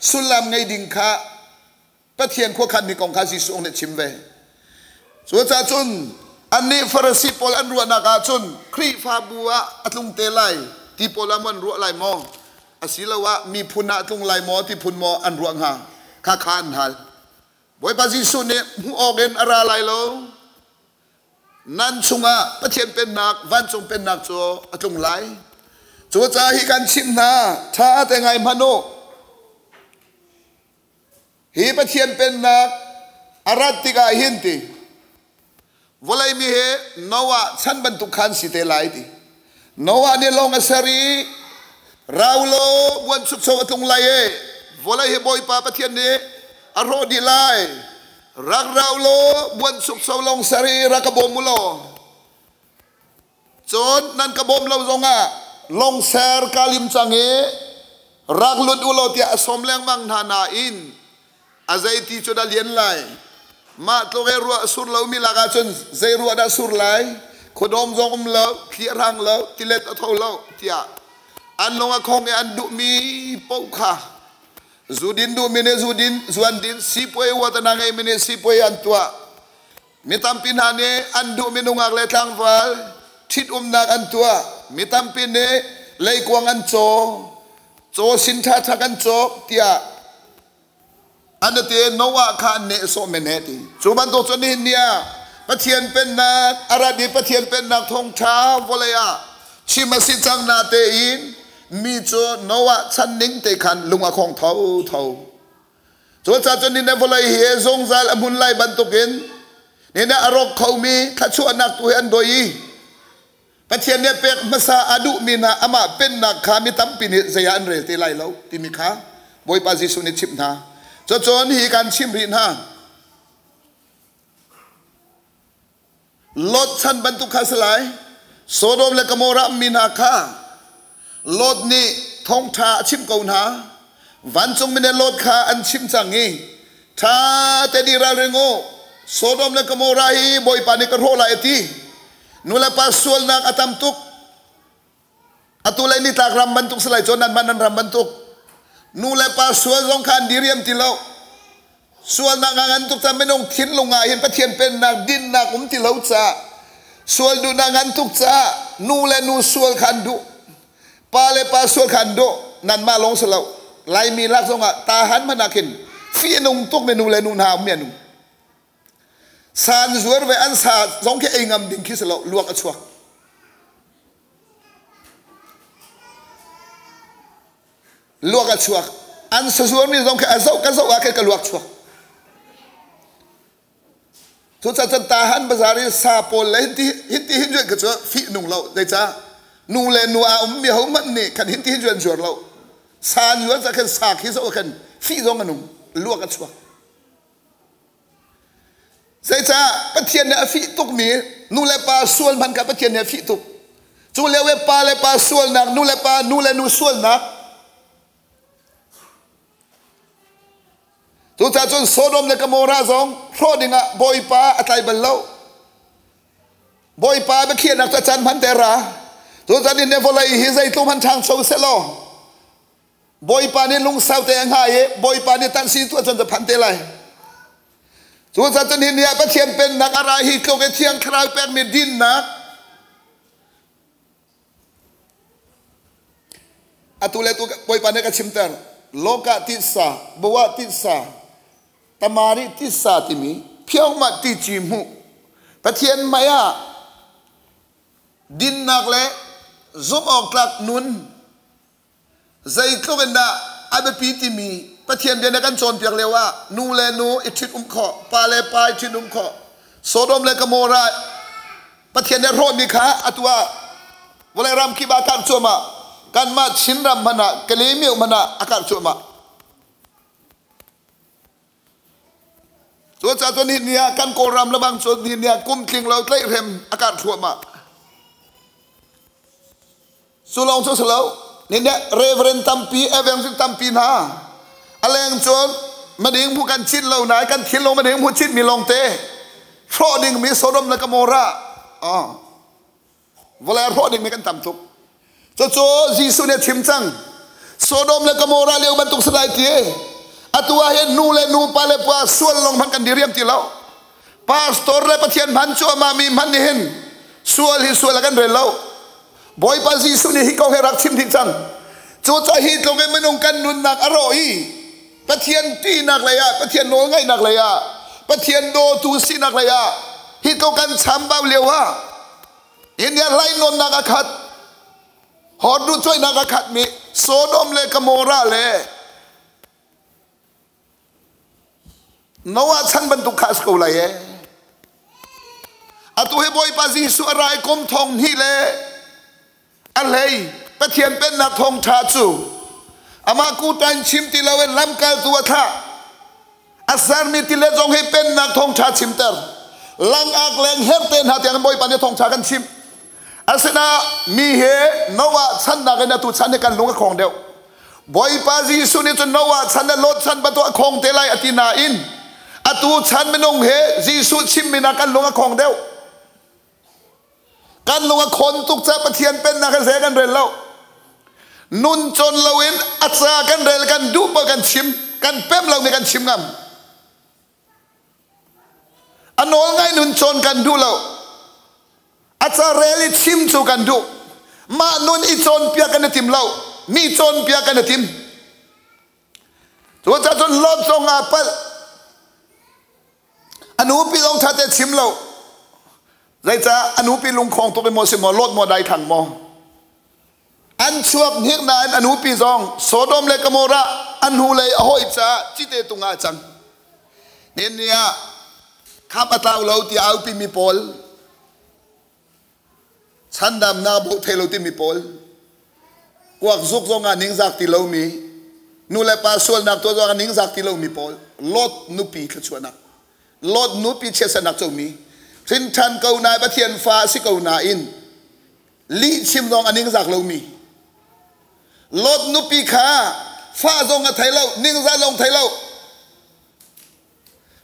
สุลามไงดิ่งขาปะเทียนขั้วคันนี่ของข้าซิสุงเนี่ยชิมเวส่วนจ่าจุนอันนี้ฟารสีปอลอันรัวนักอาจุนครีฟาบัวอัตลุงเตลัยที่ปอลมันรัวไหลมองอาศิลาวะมีพุนาตุงไหลมอที่พุนมออันรัวงาข้าขานหัลบอยปาซิสุเนี่ยหูออกเงินอะไรไหลโลนั่นชุงะปะเทียนเป็นนักวันจงเป็นนักโจอัตลุงไหลโจจ่าฮิกันชิมนาท้าแต่ไงมโนฮีปะเทียนเป็นนักอารัตติกาหินติวลัยมีเหนวะฉันบรรทุกขันสิเตลัยตินวะเนี่ยลงอาศัยวโลวันสุขสวัสดิ์ตรงไหลวลัยเหบอยปาปะเทียนเนี่ยอารมณ์ดีไลรักเราโลวันสุขสวัสดิ์ลงสรีรักกบมุโลจนนั่นกบมเราจงอ่ะลงเซร์กาลิมจังเอรักลุดอุโลที่สมแรงมังธนาอินอาศัยที่จุดเลียนไลมาตัวเอรัวสุรเลวมีลากาจนเจรัวได้สุรไลขดมจงเลวเขียรังเลวกิเลสอัตโตเลวที่อันลงอคงอันดุมีปุกขาจูดินดูมิเนจูดินจวนดินสิป่วยวัฒนังไอมิเนสิป่วยอันตัวมิตามปินหานีอันดุมินุงักเลทางฟัลทิดนักอันตัวมิตามปินเนเลยกวางอันโจสินทาทักันโจที่อันนั้นที่โนวาคานเนโซเมเนติจูบันโตชนิดเนี่ยปะเทียนเป็นนักอาราดีปะเทียนเป็นนักทงท้าวเลยอะชิมาสิจังนาเตอินมีโจโนวาชันนิงเตคันลุงอาคงเท่าโจจ่าจนินเนี่ยเลยเฮซงซัลมุนไลบันตุกินเนี่ยนะอารมณ์เขามีขัดชวนนักตัวอันโดยปะเทียนเนี่ยเป็นภาษาอดุมินาอามาเป็นนักขามิตั้มปินิเสียอันเรติไลแล้วที่มีขาบอยปาซิสุนิชิมนาจนฮีการชิมรินฮะลดชั้นบรรทุกข้าสลายโซโดมและกโมรามินาคาลดนี่ทงทาชิมกาวนาวันจงมินลดคาอันชิมจังงี้ถ้าเตดีราเรงโอโซโดมและกโมราฮีบอยปานิกโรลาเอตีนุลปัสสวลนักอาตัมตุกอตุเลนี่ตากรำบรรทุกสลายจนนั้นมันรำบรรทุกนูเลปาสวลลงคันดิเรียมติเลาส่วนนางงันทุกท่านไม่ต้องทิ้งลงงาเห็นปะเทียนเป็นนางดินนางติเลาจ้าส่วนดูนางงันทุกจ้านูเลนูส่วนคันดุปาเลปาส่วนคันดุนั่นมาลงสลาวไลมีลักษณะตาหันมานักินฟีนุงตุกเมนูเลนูนาเมียนุสานสวยเวอันสาสองแค่เองงามดิ่งคิดสลาวลวกอัชวะลวกชัวอันสวยมีสองแค่เจ้ากันเจ้าว่าแค่กลวกชัวทุกท่านตาหันภาษาเรียซาโปลเลยหินด้วยกระชัวฟีนุ่งเราได้จ้า นูเลนัวมีเขามันนี่ขันหินที่จวนจวนเราสารอยู่จะขันสากที่โซกันฟีซงกันนุ่มลวกกันชัวใช่จ้าปะเทียนเนี่ยฟีตุกมีนูเลปาส่วนพันกับปะเทียนเนี่ยฟีตุกจูเลเวปาเลปาส่วนนักนูเลปานูเลนูส่วนนักตัวจ่าจนโซดอมเลกโมราซองพรอดิงะบอยปาอัตไลบัลเลาบอยปาไปเขียนนักจันพันเตระตัวจ่าดินเนฟอลายฮิไซตุมันทางโซเซโลบอยปานี่ลุงสาวเตงหายบอยปานี่ตันซีตัวจนจะพันเตไลตัวจ่าจนหินเนี่ยไปเทียนเป็นนักอะไรฮิโกเกเทียงคราวเป็นเมดินนักอตุเลตุบอยปานี่ก็ชิมเตอร์โลกาติสาบัวติสาตมาริติสาติมีเพียงมาติจิมุปะเทียนมายาดินนักเล่ซุมออกลักนุนใจก็เป็นดาอาเบปีติมีปะเทียนเดียนกันโจนเพียงเรียกว่านูเลนูอิทิอุมขอปาเลปาอิทิอุมขอโซโดมเลกโมราปะเทียนเนี่ยโรมีขาอัตวาเวลารำคีบาการชัวมากันมาชินรำมันอะกะเลมิวมันอะอาการชัวมาตัวจ่าตัวนี้เนี่ยกันโกรำระบางส่วนนี้เนี่ยกุมทิ้งเราใกล้เร็มอากาศชัวมาสุลองสุสลาวนี่เนี่ยเรเวรนตัมปีเอเวนซิตัมปีนาอะไรอย่างจนมาดิ้งผู้กันชิดเราไหนกันชิดลงมาดิ้งผู้ชิดมีลงเตะเพราะดิ้งมีโซดมและกโมราเวลาเพราะดิ้งมีกันต่ำทุกโจจีสุเนี่ยชิมจังโซดมและกโมราเลี้ยวบรรทุกสลายเตะอัตวาเห็นนูเลนูปาเลปาส่วนลงพันกันดีเรียมตีเราพาสตอร์เลยปะเทียนพันชัวมามีมันเห็นส่วนที่ส่วนละกันเรล่าบอยปาจีสุนี่ฮิเขาให้รักชิมทิ้งจังโจจะฮิตลงไปไม่นงกันนุนนักอร่อยปะเทียนตีนักเลยอะปะเทียนโนง่ายนักเลยอะปะเทียนโดตูซีนักเลยอะฮิตกันช้ำเบาเลียวว่าเห็นเนี่ยไล่นนนักขัดหอดูช่วยนักขัดมีโซดมเลยกโมราเลยนว่าฉันบรรทุกข้าสกุลเลยอะตัวเฮบอยปาจีสุอะไรกมทองนี่เลยอะไรปะเทียนเป็นนักทองชาจูอามากูตันชิมติลาเวลลำกาตัวท่าอาสารมีติเลจงให้เป็นนักทองชาชิมเตอร์ลังอักแรงเฮเตนหาเตียงบอยปานเนี่ยทองชากันชิมอาสนามีเฮนว่าฉันนักเนี่ยตุฉันในการลงกับของเดียวบอยปาจีสุนี่จนนว่าฉันเนี่ยลดฉันประตูของเตลัยอตินาอินอตูฉันไม่นงเฮจีสุชิมมีนักการลงกับของเดียวกันลงกับคนตุกจะปะเทียนเป็นนักเสกันเรลเรานุนจนเราเห็นอัศากันเรลกันดูปกันชิมกันเพิ่มเราในกันชิมงามอันโน้นไงนุนจนกันดูเราอัศาเรลิชิมจูกันดูมานุนอีจนเปียกันในทีมเรามีจนเปียกันในทีมตัวจะจนลบทรงอาเปิลอนุปีลงทัดแต่ชิมเราไรจ้าอนุปีลุงคงตัวเป็นโมสิมอลดโมได้ขันโมอันช่วงเฮียนานอนุปีซองโซโดมเลกโมระอันหูเลยอโหอิจ้าจิตเตตุงอาจังเนี่ยข้าพเจ้าเราที่เอาปีมีโพลฉันดำนาบุเทโลที่มีโพลกวักซุกซงานิงซักที่เรามีนูเลปาส่วนนักตัวซงานิงซักที่เรามีโพลลดนุปีขชวนักลดนุปีเชสนักจงมีสินทันเกาหนายปะเทียนฟ้าสิเกาหนาอินลีชิมลองอันนิงซักเรามีลดนุปีขาฟ้าทรงกับไทยเรานิงซักลงไทยเรา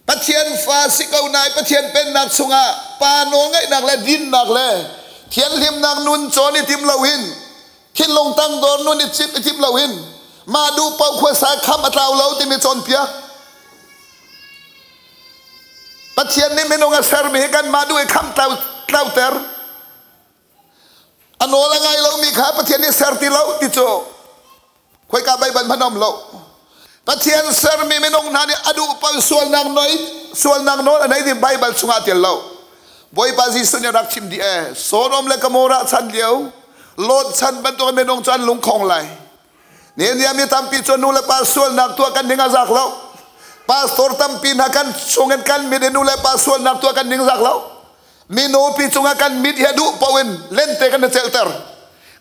ปะเทียนฟ้าสิเกาหนายปะเทียนเป็นนักสุงาปาโนงไงนักและดินนักและเทียนลิมนักนุนโจนิทิมเราหินคิดลงตั้งโดนนุนนิชิปทิมเราหินมาดูเป่าขวดสายคำอัตราเราที่มีโจนเปียปะเทียนนี่ไม่นงอาเซอร์มีกันมาด้วยคำเต่าเตอร์อันโนละไงเรามีขาปะเทียนนี่เซอร์ติเราติโจคุยกับใบบันพนมเราปะเทียนเซอร์มีไม่นงนานี่อดูเป่าส่วนนางน้อยส่วนนางโน้นอันไหนที่ใบบันสุงาเตียนเราบอยปาซีสุนยรักชิมดีโซโดมเลกโมระชันเดียวโลดชันบรรทุกไม่นงจันลุงคงไหลเนี่ยมีทำปีจนูเลปาส่วนนักตัวกันดิ่งอาจักเราปาสตอร์ทำปีนักกันชงกันมีเดนูเลปาส่วนนักตัวกันดิ่งอาจักเรามีโนปีชงกันมีเดียดูปวินเล่นเตกันในเซลเตอร์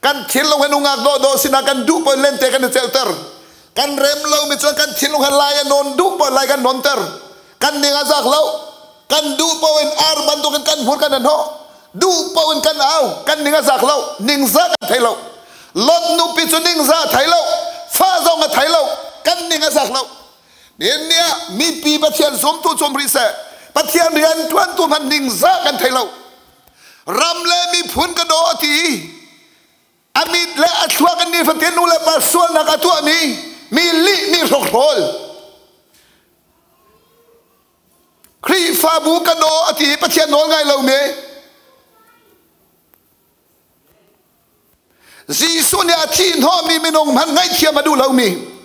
kan thilong hanungak do sina kan du po lente kan shelter kan remlo mi chuan kan thilong halaya non du po lai kan non ter kan ninga zak lo kan du po en ar bantu kan hur kan ho du po en kan au kan ninga zak lo ning za kan thailo lot nu pi chu ning za thailo fa zong a thailo kan ninga zak lo nia mi pi pathian som tu som ri se pathian rian tuan tu man ning za kan thailo ramle mi phun ka do ti amit le athwa kan ni fatien nu le pasol na ka tu mi li mi rokrol kri fa bu ka do ati pathian no ngai lo me jisu ne athi no mi minong man ngai thiam adu lo mi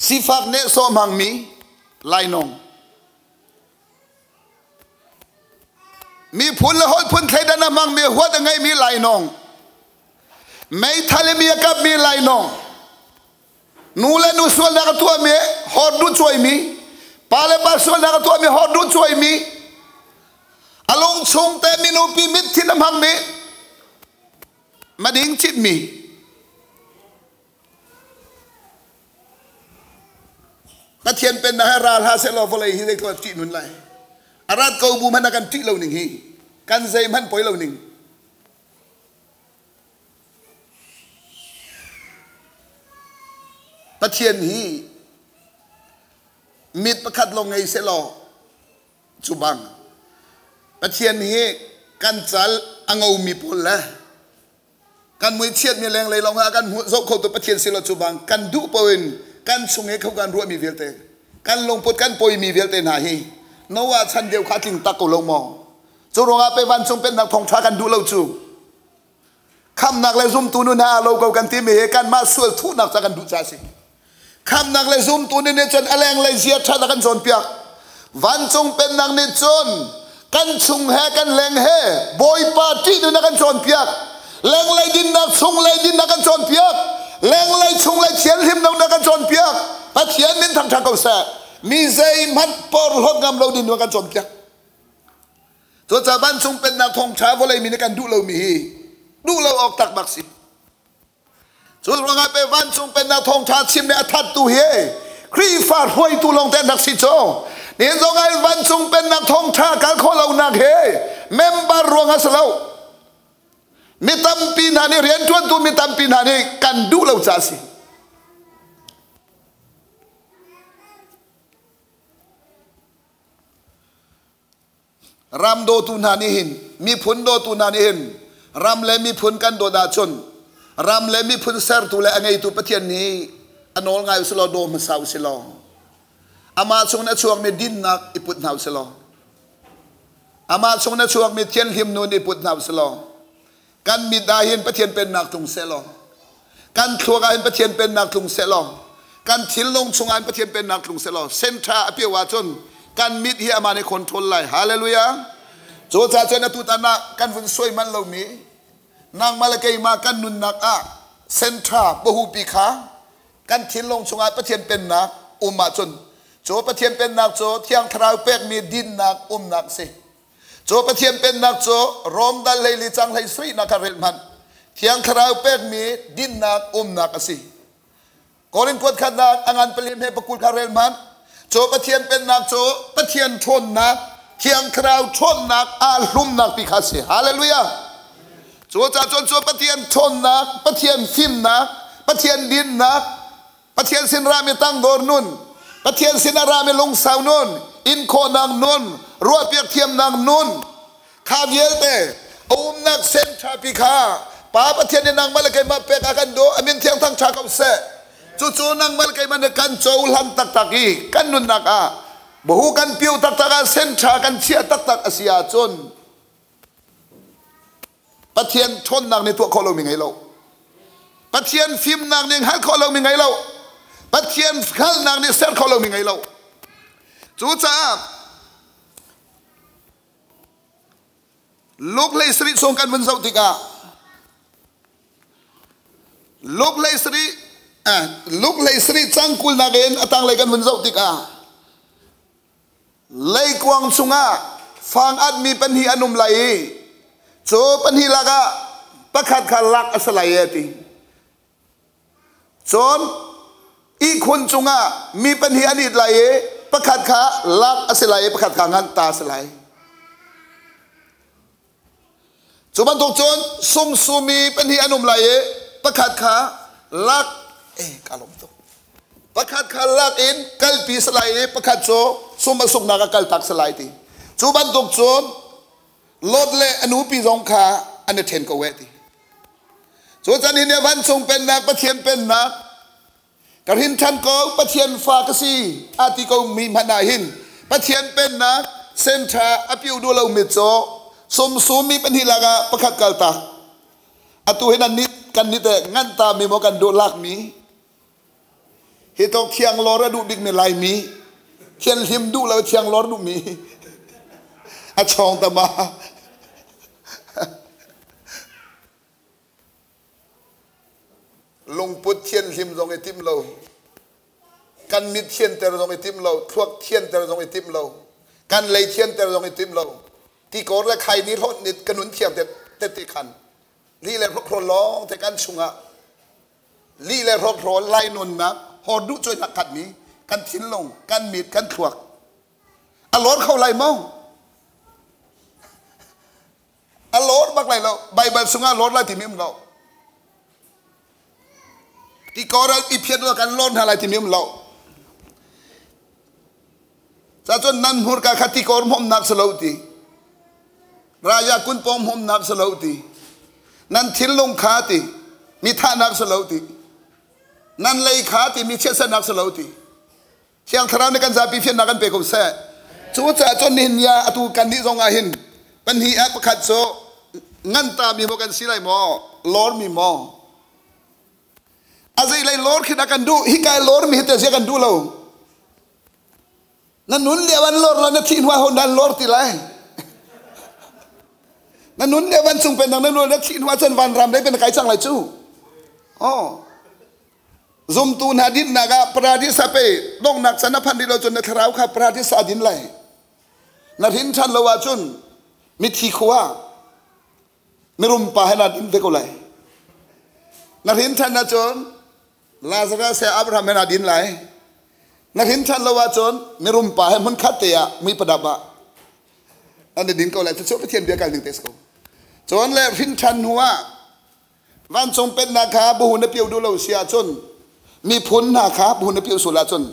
si fak ne so mang mi lai nong mi phun la hol phun thai dana mang mi huat ngai mi lai nong mai thale mi kap mi lai nong nu le nu so la ka tu mi hot du choi mi pa le pa so la ka tu mi hot du choi mi along chung te mi no pi mit thin am mi ma ding chit mi ta thiên pen na ra ha se lo volei hi le ko ti nun lai arat ko bu man kan ti lo ning hi kan zai man poi lo ning ta thiên hi mit pakhat lo ngai se lo chu bang ta thiên hi kan chal angau mi pol la kan mui chiat mi leng le long ha kan mu zo ko to pa thiên se lo chu bang kan du poin kan sunge khau kan ruwa mi velte kan longput kan poi mi velte na hi nowa chan deu kha ting tak ko lo mo chu ronga pe van chung pen nak thong tha kan du lo chu kham nak le zum tu nu na lo ko kan ti mi he kan ma sul thu nak cha kan du cha si kham nak le zum tu ne chan aleng le zia tha kan zon piak van chung pen nak ne chon kan chung he kan leng he boy party nu na kan zon piak leng le din nak chung le din nak kan zon piak leng lai chung lai chian lim nong na kan chon piak pathian nin thang thang ko sa mi zai mat por hot ngam lo din kan chon piak to cha ban chung pen na thong cha volei mi ne kan du lo mi hi du lo ok tak bak si chu ronga pe ban chung pen na thong cha chim me athat tu he kri fa hoi tu long ten dak si cho nen zong ai ban chung pen na thong cha kan kho lo nak he member ronga selo mitam pinani rian tuan tu mitam pinani kan du lo chasi ram do tu nani hin mi phun do tu nani hin ram le mi phun kan do da chon ram le mi phun ser tu le angai tu pathian ni anol ngai selo do ma sau selo ama chung na chuang me din nak iput nau selo ama chung na chuang me thian him nun iput nau selo kan mi dahin pathian pen nak tung selo kan thluga in pathian pen nak tung selo kan thilong chungan pathian pen nak tung selo sentra api wa chon kan mit hi amane control lai hallelujah zo cha chon tu ta na kan vun soi man lo mi nang malakai ma kan nun nak a sentra bohu pi kha kan thilong chungan pathian pen nak ma chon zo pathian pen nak zo thiang thrau pek mi din nak nak se cho pathian pen nak cho rom dal leili chang lai sri na karel man thiang kharau pek mi din nak nak asi korin kot khat nak angan pelim he pakul karel man cho pathian pen nak cho pathian thon nak thiang kharau thon nak a hlum nak pi khase hallelujah cho cha chon cho pathian thon nak pathian fin nak pathian din nak pathian sin ra mi tang dor nun pathian sin ra mi long sau nun in ko nang nun ruwa piak thiam nang nun kha viel te nak sen tha pi kha pa pathian nang mal kai ma pek akan do amin thiang thang tha kau se chu nang mal kai man kan chou lam tak taki kan nun nak a bohu kan piu tak tak sen tha kan chia tak tak asia chon pathian thon nang ni tu kholo mi ngai lo pathian phim nang ni hal kholo mi ngai lo pathian khal nang ni ser kholo mi ngai lo chu cha lok lei sri song kan mun zau tika lok lei sri changkul na gen atang lai kan mun zau tika lei kwang chunga fang admi pan hi anum lai โจปันฮีลากะประคัดขาลักอสลายตีจนอีคนจุงะมีปัญหาอันนี้ไหลประคัดขาลักอสลายประคัดขางันตาสลายจุบันทุกจนซุมซุมีปัญหาอันนุ่มไหลประคัดขาลักกาลมตุประคัดขาลักอินกัลปีสลายประคัดโจซุมมาสุกนักกัลตักสลายตีจุบันทุกจนลดเลอนุปีจงขาอันเทนกเวตีส่วนจันทินเนี่ยวันทรงเป็นนักประเทียนเป็นนักกระหินทันก็ประเทียนฟากสีอาติก็มีมนาหินประเทียนเป็นนักเซนทราอภิวดูเราเมโจสมสูมีเป็นหิลากาประคักกัลตาอตุเห็นนิดกันนิดแต่งันตามีโมกันโดลักมีเหตุเทียงลอระดูบิกเมลัยมีเทียนหิมดูแล้วเทียงลอระดูมีอาชองตมาลงพุทธเทียนหิมตรงไอติมเรากันมิดเทียนแต่ตรงไอติมเราทวกเทียนแต่ตรงไอติมเรากันเลยเทียนแต่ตรงไอติมเราที่โกรธและใครนิทศนิดกระนุนเทียมแต่ติขันลี่และพระโครล้อแต่กันชุงะลี่และพระโครไล่นนนะหอดุจอยนักขัดนี้กันทิ้นลงกันมิดกันทวกอรรถเข้าไล่มองอรรถบักไล่เราใบใบสุงะรถไล่ที่มิมเราที่ก่อเราอีเพียรด้วยกันล้นอะไรที่มีมเราจะจนนั้นหัวกาขัดที่ก่อมนักสลาวตีรายากุนปอมนักสลาวตีนั้นทิ้งลงขาตีมีท่านักสลาวตีนั้นเลยขาตีมีเชือกนักสลาวตีเชียงทราวในกันจะปีเพียรนักกันเปกบแซ่จู่จะจนนินยาอตุกันนิจงอาหินปัญหาประคัดโซงั้นตามีโมกันสิไลมอลอร์มีมออาศัยเลยลอร์คิดอากันดูฮิกายลอร์มีเหตุเสียกันดูเรานั่นนุ่นเดียวันลอร์เราเนี่ยทิ้งว่าคนนั้นลอร์ตีไรนั่นนุ่นเดียวันส่งเป็นดังนั้นเราทิ้งว่าจนวันรำได้เป็นใครสั่งไรจู่อ๋อซุมตูนหาดินนักปราดิษเปดงนักสนพันธ์ที่เราจนในคราวข้าปราดิษาดินไรนัดหินชันละว่าจนมิทีขวาไม่รุมป่าให้นัดหินเด็กอะไรนัดหินชันนะจนลาซาร์เซอับราฮัมนาดินไหลนักหินชันละว่าจนไม่รุมป่าให้มันขัดเตียมีประดับะอันนี้ดินก็เลยจะชอบไปเทียนเบียกันหนึ่งเตสโกจนแล้วหินชันหัววันทรงเป็นนาคาบุหุนเปียวดูเราเสียจนมีพุนนาคาบุหุนเปียวสุลาจน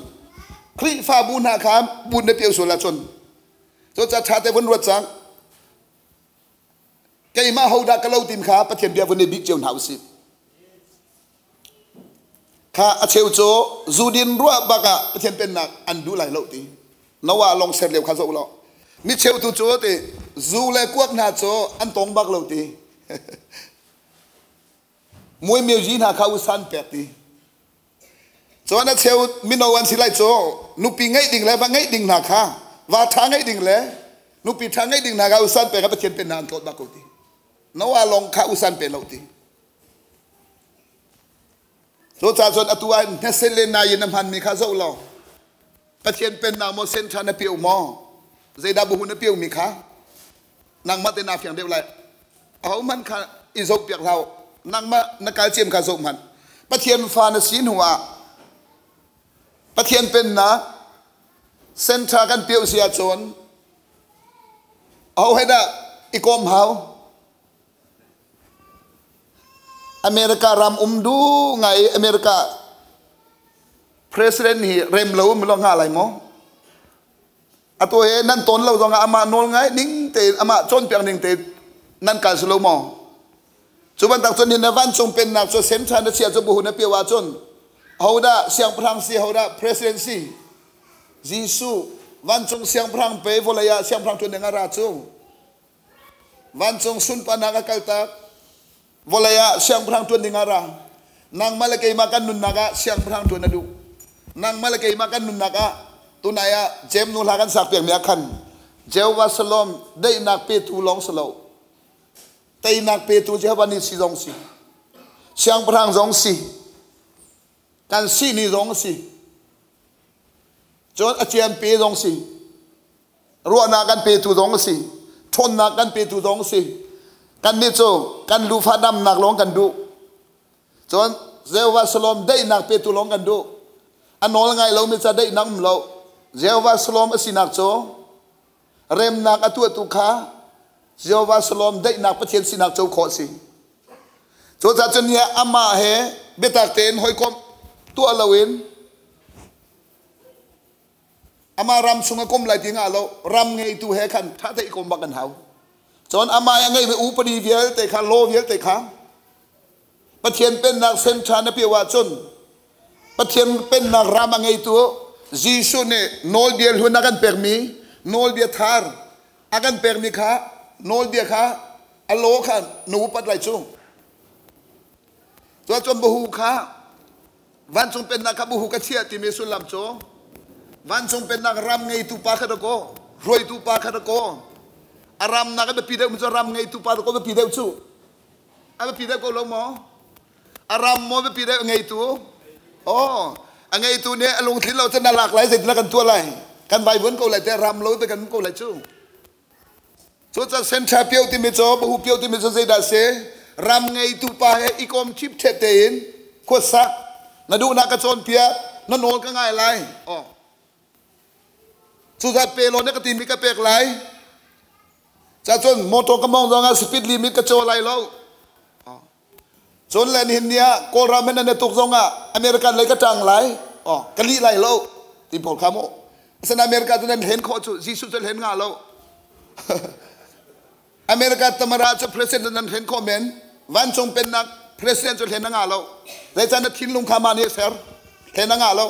คลีฟ้าบุนาคาบุหุนเปียวสุลาจนจนจะชาเตวันรวดจังแกมาเฮาดากะเลาติมขาประเทียนเบียวันนี้บิ๊กเจ้าหนาวสิข้าเชลโจจูดินรัวบักะประเทศเป็นนักอันดูไหลโลตีนว่าลองเสร็จเร็วข้าโจเรามิเชลตุโจตีจูเลกวกนาโจอันตรงบักโลตีมวยมิวจีน่าข้าอุสันเปียตีโจนัทเชลมิโนวันสิไลโจนุปีไงดิ่งเลยบางไงดิ่งนาข้าว่าทางไงดิ่งเลยนุปีทางไงดิ่งนาข้าอุสันเปียกับประเทศเป็นนานโตบักโลตีนว่าลองข้าอุสันเปียโลตีโซจาจนอตัวเนเซเลนายนำพันมีข้าเจ้าเราประเทศเป็นนามเซนทานเปียวมอเจดาบุหุนเปียวมีข้านางมาเตนาเพียงเดียวเลยเอามันข้าอิโซเปียกเรานางมานักการเจียมข้าโซมันประเทศฟานสินหัวประเทศเป็นนะเซนทรากันเปียวเสียจนเอาให้ได้อีกอมเขาอเมริการำดูไงอเมริกาประธานาธิบดีเริ่มรู้มันลองหาอะไรมั้งตัวเองนั่นต้นเราต้องอามาโนไงนิ่งเตะอามาจนเพียงนิ่งเตะนั่นการสโลมอจุบันตักจนในวันทรงเป็นนักโซเซนทรันเซียจะบุหุนเปียวาจนเขาได้เสียงพลังเสียเขาได้ประธานาธิบดียิสุวันทรงเสียงพลังเปย์วลายาเสียงพลังตัวหนึ่งอาราจูวันทรงสุนปนักกัลตาวลายเสียงพลังตัวหนึ่งอะไรนางมาเลกัยมากันนุนนักเสียงพลังตัวนั้นดูนางมาเลกัยมากันนุนนักตัวนายเจมนุลากันสักเพียงเมียคันเจ้าว่าสลอมได้นักเปตูลองสโลแต่นักเปตูเจ้าวันนี้สีจงสีเสียงพลังจงสีการสีนี่จงสีจนอาเจียนเปจงสีรัวนักกันเปตูจงสีทนนักกันเปตูจงสี กันนี่โจกันลูฟาดำนักร้องกันดูจนเซวาสลอมได้นักเปตุร้องกันดูอันนอลไงเราไม่จะได้นักเราเซวาสลอมอสินักโจเริ่มนักอตัวตุขาเซวาสลอมได้นักประเทศสินักโจขอสิโจจะจนเนี่ยอามาเฮเบตักเตนหอยคมตัวเราเองอามารำสุงกมไหลทิ้งเรารำไงตัวเฮขันถ้าได้กรมบักกันเฮาจนอามายังไงไปอุปนิเวียแต่ข้าโลเวียแต่ข้าประเทียนเป็นนักเซนชานเปียวาจนประเทียนเป็นนักรำไงตัวจีสุเน่โนลเดียหุ่นนักกันเปิดมีโนลเดียทาร์อากันเปิดมีข้าโนลเดียข้าอโลข้าหนูปัดไหลจุงตัวจนบุหูข้าวันจงเป็นนักบุหูกระเชียติเมสุลำโจวันจงเป็นนักรำไงตุปาคดโกรวยตุปาคดโกอารามนักไปปีเดียวมันจะรำไงตุปาคดโกไปปีเดียวชูอะไรปีเดียวก็ลงหมออารามมอไปปีเดียวไงตัวอ๋อไงตัวเนี้ยลงทิ้งเราจะน่าหลากหลายเสร็จแล้วกันตัวอะไรกันใบเหมือนก็เลยแต่รำเราไปกันก็เลยชูส่วนจะเซนชาเปียวที่ไม่จบหูเปียวที่ไม่จบเสียดายเสียรำไงตุปาอีกอมชิปเชตเตนขวดซักนาดูนักกระโจนเปียนั่นโนก็ง่ายไรอ๋อสุดท้ายเปโลเนี่ยก็ตีมีกระเปกไหลจะจนมอเตอร์กระมองตรงนั้นสปีดลิมิตกระโจไหลแล้วจนแลนหินเนี่ยโกราเมนันเนี่ยตกตรงอ่ะอเมริกันเลยก็จังไหลอ๋อกะลีไหลแล้วตีผลขโมสนอเมริกาจะเห็นโคจุจีสุจะเห็นงาแล้วอเมริกาตมราชประธานนั้นเห็นคอมเมนต์วันจงเป็นนักประธานจะเห็นงาแล้วแต่จะนัดทิ้งลงขามาเนี่ยเสร็จเห็นงาแล้ว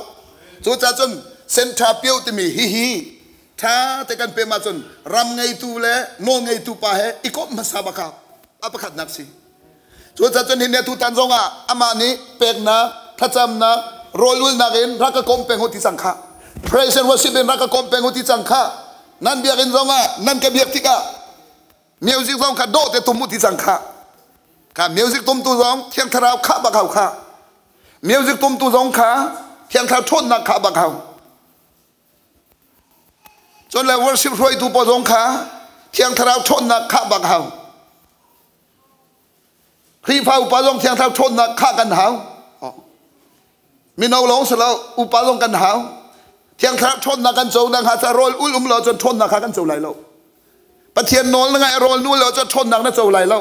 สุดท้ายจนเซนทาเปียวที่มีฮีถ้าแต่กันเป็นมาจนรำไงตูเล่โนไงตูปะเฮอีกมาสาบะครับapa katนักสิส่วนจะนี่เนี่ยทุตันซงอ่ะอามานี้เป็กนะถ้าจำนะโรลุลนักเองรักกรมเป็นหัวที่สังขะ praise and worship เป็นรักกรมเป็นหัวที่สังขะนั่นเบียกินซงอ่ะนั่นก็เบียกที่กะมิวสิกซงขัดโดแต่ตุ้มมุที่สังขะค่ะมิวสิกตุ้มตัวซงเที่ยงทราวข้าบักเขาค่ะมิวสิกตุ้มตัวซงค่ะเที่ยงทราวชนนักข้าบักเขาจนแล้ว worship รวยตัวปอซงขาเที่ยงทราวชนนักข้าบักเขาครีฟ้าอุปาลงเที่ยงทราวชนนักข้ากันหาวมีนเอาหลงสละอุปาลงกันหาวเที่ยงทราวชนนักกันโจนักหาจะโรลอุ้มเราจนชนนักข้ากันโจไหลเราประเทียนโนนไงโรลนู่นเราจะชนนักนั่นโจไหลเรา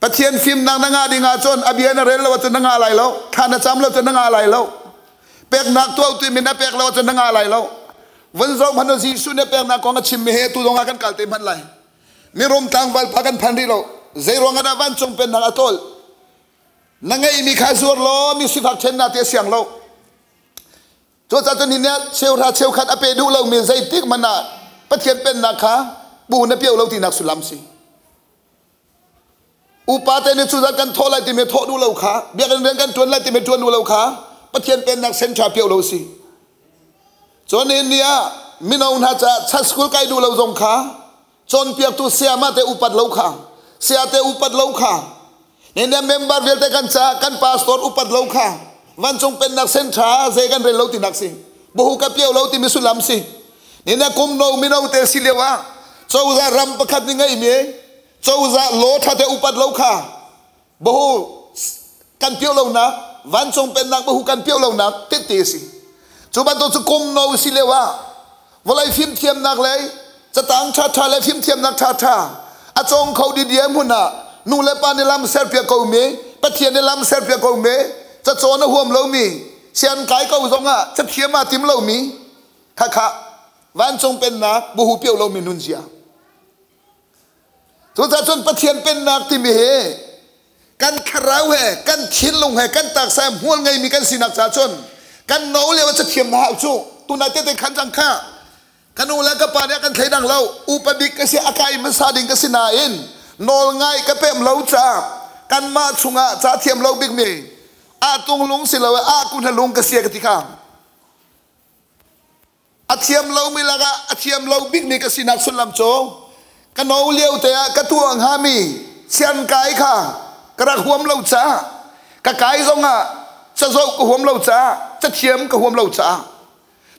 ประเทียนฟิล์มนักงาดีงาจนอเบียนเรนเราจะนักงาไหลเราทานจำเราจะนักงาไหลเราเป็กนักตัวตุยมินเป็กเราจะนักงาไหลเราวันเสาร์พันธุ์จีสุเนี่ยเป็นนักกองชิมเมเหตุตรงกันกัลเต็มพันเลยมีรวมทางวัลพักันพันธุ์เราเจรวงกันวันจงเป็นนักอัตโตนังไงมีข้าส่วนล้อมีสิฟักเชนนาเตียเสียงเราตัวจัตนิเนี่ยเชลราเชลขัดอเปดูเรามีใจติกมันน่ะประเทศเป็นนักข้าบูนเปียวเราที่นักสุลัมซีอุปาเตนิสุดกันโทอะไรที่ไม่โทดูเราข้าเบียกันเรื่องกันจวนอะไรที่ไม่จวนดูเราข้าประเทศเป็นนักเซนชาเปียวเราสิจนเนี่ยมินเอาหน้าจะชัดสกุลไกดูเราจงขาจนเปียกตัวเสียมาแต่อุปัตเราขาเสียแต่อุปัตเราขาเนี่ยเมมเบอร์เวลแต่กันจ้ากันพาสปอร์ตอุปัตเราขาวันจงเป็นนักเส้นทราเจกันเรนเราตินักสิบุหุกับเปียวเราติมิสุลัมสิเนี่ยกุมโนมินเอาแต่สิเลวะเจ้าจะรำประคัดยังไงเมียเจ้าจะโลดแต่อุปัตเราขาบุหุกันเปียวเรานะวันจงเป็นนักบุหุกันเปียวเรานะเตติสิจุบันตัวจะกุมโนสิเลวะวลัยฟิล์มเทียมนักเลยจะต่างชาติเลยฟิล์มเทียมนักชาติอาจงเขาดีเดียมุนะนูเลปานในลำเซอร์เปียกเอาเมปะเทียนในลำเซอร์เปียกเอาเมจะโจนหัวมเรามีเชียนไก่ก็อุซงอ่ะจะเทียมมาติมเรามีค่ะวันจงเป็นนักบุหุเปียวเรามีนุนเสียตัวจะจนปะเทียนเป็นนักที่มีกันคราวกันชินลงกันตักแซมหัวไงมีกันสินักจ่าจนกันโน้เลยว่าจะเทียมมาเอาชูตุนัยเตะขันจังข้ากันนูแล้วก็ปาเนี่ยกันเคยดังเราอุปบิกก็เสียอากายมันซาดิงก็สินาอินโนลง่ายก็เป็นเราจ้ากันมาชุงะจ้าเทียมเราบิ๊กมีอาตุงลุงสิเราอากุนลุงก็เสียกติกาอาเทียมเราไม่ละกะอาเทียมเราบิ๊กมีก็สินักสุลลัมโจกันนูเลี้ยวแต่กระตัวงามีเชียนไก่ค่ะกระหัวเราจ้ากระไก่ซงอ่ะจะโจกหัวเราจ้าจะเทียมกับหัวเราจ้า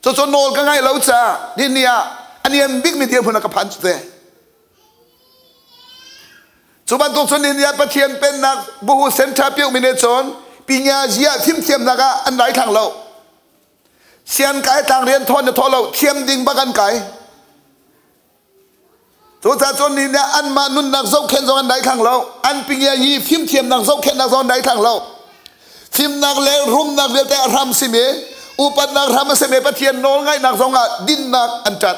จนโนลก็ง่ายเราจ้านี่เนี่ยอันนี้บิ๊กมีเดียพนักพันธ์เตะ จุบันตรงส่วนนี้เนี่ยประเทียนเป็นนักบุหุเซนทาเปียวมิเนจอนปีญาเจียทิมเทียมนักอันไหนทางเราเชียนไก่ทางเรียนทอนจะทอเราเทียมดิ่งบักันไก่ตัวชาชนนี้เนี่ยอันมานุนนักโซเคนซองอันไหนทางเราอันปีญายีทิมเทียมนักโซเคนนักซองไหนทางเราทิมนักเลรุ่มนักเวทีรำสิเมอุปนักรำสิเมประเทียนโนง่ายนักซองดินนักอันจัด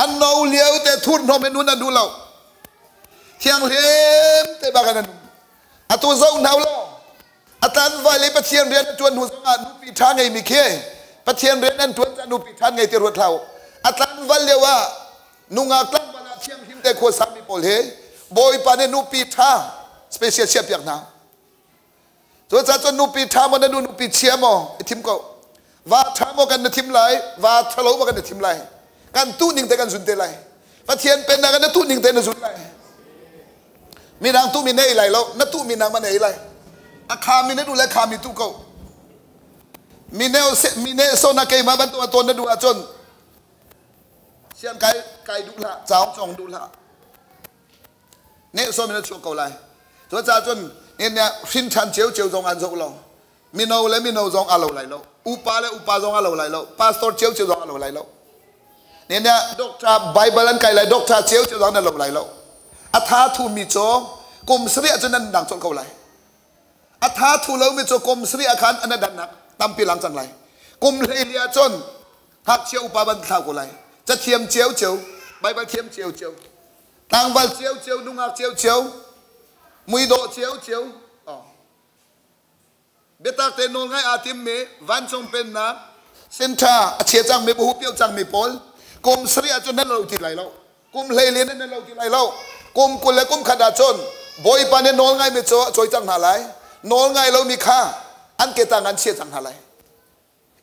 อันโนเลี้ยวแต่ทุนทอมเมนุนันดูเราเที่ยงเลี้ยแต่บางกันนั้นอัตัวเจ้าหนาวล้ออัตันไว้เลยประเทียนเรียนจวนหัวสงานุปีทางไงมีเคประเทียนเรียนนั้นจวนจะนุปีทางไงเตรวจเราอัตันไว้เลยว่านุงากลังบานาเที่ยงหิมแต่โคสามีโพลเฮบอยปานนุปีทาสเปเชียลเชียบอย่างนั้นตัวจะจนนุปีทามันนุนุปีเชียมอทิมก็ว่าทามกันนทิมไหลว่าทะเลาะกันนทิมไหลกันตู้นิ่งแต่กันสุนเตไหลประเทียนเป็นนักกันตู้นิ่งแต่นสุนไหลมีนางตู้มีเนยไหลแล้วนัตู้มีนางมันเนยไหลอาคามีเนดูแลคามีตู้เขามีเนโซนาเกมาบันตัวนั่นดูอาจนเชียนไก่ดูละจ้าวจงดูละเนโซมีเนชัวเขาไหลตัวจ้าจนเนี่ยฟินชันเจียวจงอันจงเรามีโนและมีโนจงอาเราไหลแล้วอุปาและอุปาจงอาเราไหลแล้วพาสตอร์เจียวจงอาเราไหลแล้วเนี่ยด็อกเตอร์ไบเบิลอันไก่ไหลด็อกเตอร์เจียวจงอาเราไหลแล้วอัฐาทูมิโจกรมสรีอาจนั้นดังจนเขาไหลอัฐาทูเลวมิโจกรมสรีอาคารอันนั้นดังนักตามปีหลังจังไหลกรมเลียจนหักเชียวอุปบันข่าวเขาไหลจะเทียมเจียวใบใบเทียมเจียวต่างบัลเจียวนุ่งหักเจียวมุยโดเจียวเบตักเตนนง่ายอาทิมเมวันจงเป็นนะเส้นทาเชียจังเมบุหุเปียวจังเมปอลกรมสรีอาจนั้นเราติดไหลแล้วกรมเลียนั้นเราติดไหลแล้วกุมกุลและกุมขดาชนบอยปานเนี่ยนอนง่ายไม่จอยจังหาไรนอนง่ายเรามีค่าอันเกตังอันเชี่ยจังหาไร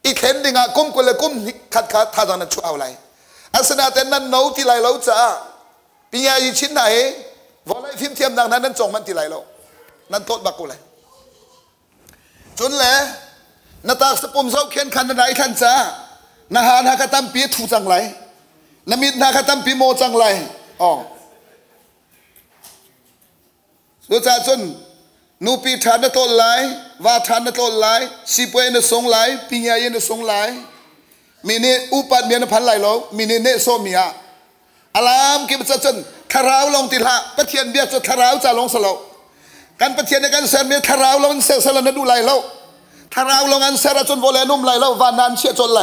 อีกเห็นดิ่งกุมกุลและกุมขัดท่าจังนั้นช่วยเอาไรอาสนะแต่นั้นโน้ที่ไรเราจะปีญาอีชิ้นไหนวอลไลฟิมเทียมดังนั้นจงมันที่ไรเรานั่นโทษบักกุเลยจนแหละนาตาสปุ่มเจ้าเขียนขันไหนขันจ้านาหานาคตัมปีถูจังไรนามิดนาคตัมปีโมจังไรอ๋อตัวจ่าจนนูปีฐานนต้นไหลว่าฐานนต้นไหลสิบเวนสงไหลปีญาเยนสงไหลมีเนอุปัตเมียนพันไหลแล้วมีเนโซมียอารามกิบจ่าจนคาราวลงติละประเทียนเบียจะคาราวจะลงสลบการประเทียนในการเสนคาราวลงเสสละนดูไหลแล้วคาราวลงอันเสระจนโวเลนุ่มไหลแล้ววานันเชี่ยจนไหล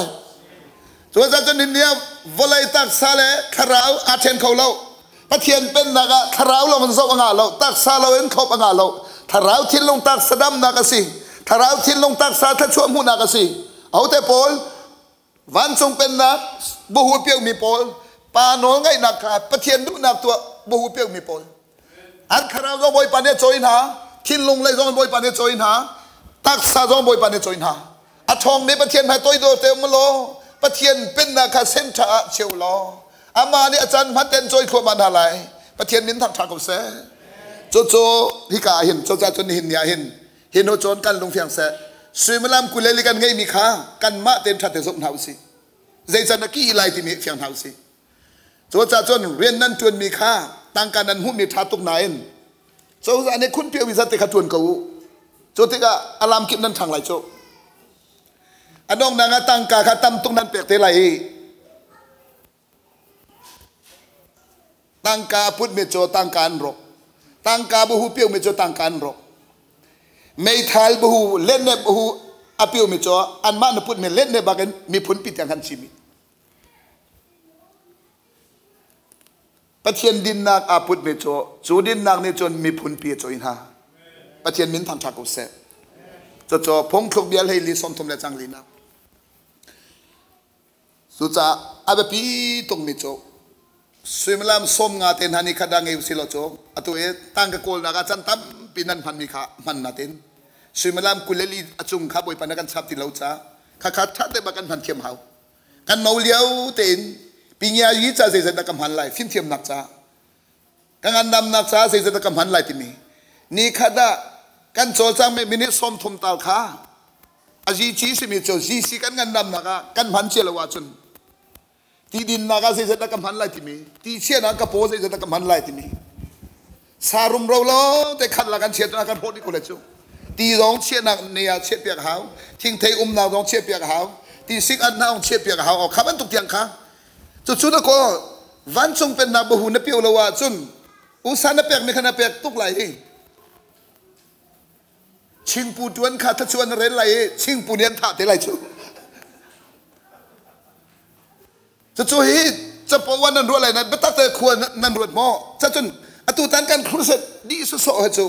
ตัวจ่าจนนินเนียโวเลตักซาเลคาราวอาเทนเขาแล้วประเทียนเป็นนักทาราวลงมันโซงาเราตักซาเราเอ็นขบงาเราทาราวทิ้งลงตักสะดำนักสิทาราวทิ้งลงตักซาทัชวมุนักสิเอาแต่โพลวันทรงเป็นนักบุหุเปียวมีโพลปาโนง่ายนักขาประเทียนดูนักตัวบุหุเปียวมีโพลอันทาราวต้องบอยปานเนี่ยโจยหาทิ้งลงเลยต้องบอยปานเนี่ยโจยหาตักซาต้องบอยปานเนี่ยโจยหาอัดทองมีประเทียนให้ตัวโดเตมโลประเทียนเป็นนักเส้นทาเชียวล้ออามาเนี่ยอาจารย์พัดเต้นโจยขวมันอะไรประเทียนมิ้นทางทางกับเสโจฮิกาเห็นโจจ่าจนเห็นยาเห็นโอโจนกันลงเฟียงเสสุยมลามกุเลลิกันไงมีค่ากันมาเต็มชัดแต่สมเท้าสิใจจันนักกี้ไล่ที่มีเฟียงเท้าสิโจจ่าจนเรียนนั้นจวนมีค่าตั้งการนั้นหุ้มมีท่าตุกไหนโจจ่าเนี่ยคุณเพียววิสัตติขัดจวนกูโจที่ก็อารามกิบนั้นทางไหลโจอันน้องนางตั้งกาขัดตั้มตุกนั้นเปียกเทไหลตั้งกาพุทธเมโจตั้งการรบตั้งกาบุหูเปียวเมโจตั้งการรบไม่ทัลบุหูเล่นเนบุหูอเปียวเมโจอันมานพุทธเมเล่นเนบากันมีผลปิดอย่างกันชีมิประเทียนดินนางอาพุทธเมโจจูดินนางเนจนมีผลปีโจอินหาประเทียนมินทางชักอุเสโจพงคลุกเบียลให้ลิสอมทมเลจังลีนาสุจ้าอาเบปีตรงเมโจสุยมลามสมงาเต็นฮันิขดังเอวสิโลโจอตัวตั้งกะโกลนักจันตั้มปีนันพันมีขามันนาเต็นสุยมลามกุเลลีอจุงขับไปปนักกันชับติเลวจ้าข้าขัดชัดได้บักันพันเทียมเฮากันเมาเลี้ยวเต็นปีญายีจ้าเสียจะกำพันไหลฟิมเทียมนักจ้ากันงานดำนักจ้าเสียจะกำพันไหลที่มีนี่ขดากันโจจังไม่มินิสมทมตาลขาอาจีจีสิมีโจจีสิกันงานดำนักกันพันเชลวาจุนที่ดินนักเสียจะกำพันไหลที่มีที่เชี่ยนักกระโปงเสียจะกำพันไหลที่มี สารุมเราล้อแต่ขัดละกันเชียดละกันโพนี่กูเลยจูตีร้องเชียดนักเนี่ยเชียดเปียกหาวทิ้งเทอุ้มนาวร้องเชียดเปียกหาวตีซิกอันนาวเชียดเปียกหาวออกขับอันตุกยังค่ะจุดๆก็วันจงเป็นนักบุหุนเปียวละว่าจุนอุสานเปียกไม่ขนาดเปียกตุกไหลชิงปูจวนข้าทัชวนเรนไหลชิงปูเนียนถาเตไหลจูจู่ๆฮีจะปวันนั้นรู้อะไรนะเบต้าเตอควรนั้นรู้หม้อจะจนอตุตันกันครูเสร็จดีสุดโซ่จู่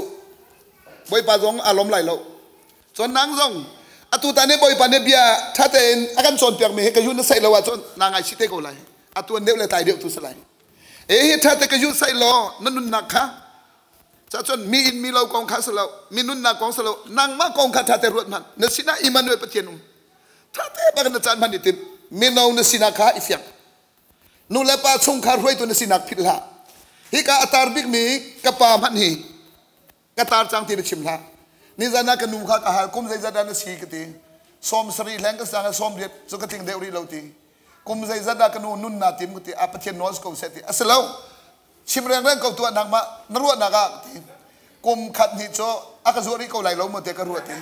บอยปาจงอารมณ์ไหลเราจนนางจงอตุตันเนี่ยบอยปาเนี่ยเบียถ้าเตนอาการจนเปียกมีให้กยุนใส่เราว่าจนนางไอชิเตโกไหลอตุนเดียวเลยตายเดียวตุสไลถ้าเตกยุนใส่เรานั่นนุ่นนักค่ะจะจนมีอินมีเรากองข้าสเรามีนุ่นนักกองสเรานางมากองข้าถ้าเตรวดมันเนสินาอิมันเวปเทียนุมถ้าเตบักนจานมันดิติมีนาเนสินาข้าอิฟยังนูเลป้าชงคารวยตัวนี้สินักพิลาฮิกาอัตาร์บิกมีกับปามันฮีกตาร์จังที่นชิมละนี่จะนักนุ่มข้ากะหาคุมใจจะดานสีกติสมสรีแหลงก็สังสมเดียดสุกติงเดวรีเลวตีคุมใจจะดากันนุ่นนาติมกติอาปเทียนนอสกูเสติอัสลาวชิมเรื่องเขาตัวนางมานรัวนากาติคุมขัดนิโจอากาศวรีเขาไหลลงมาเตกรัวตี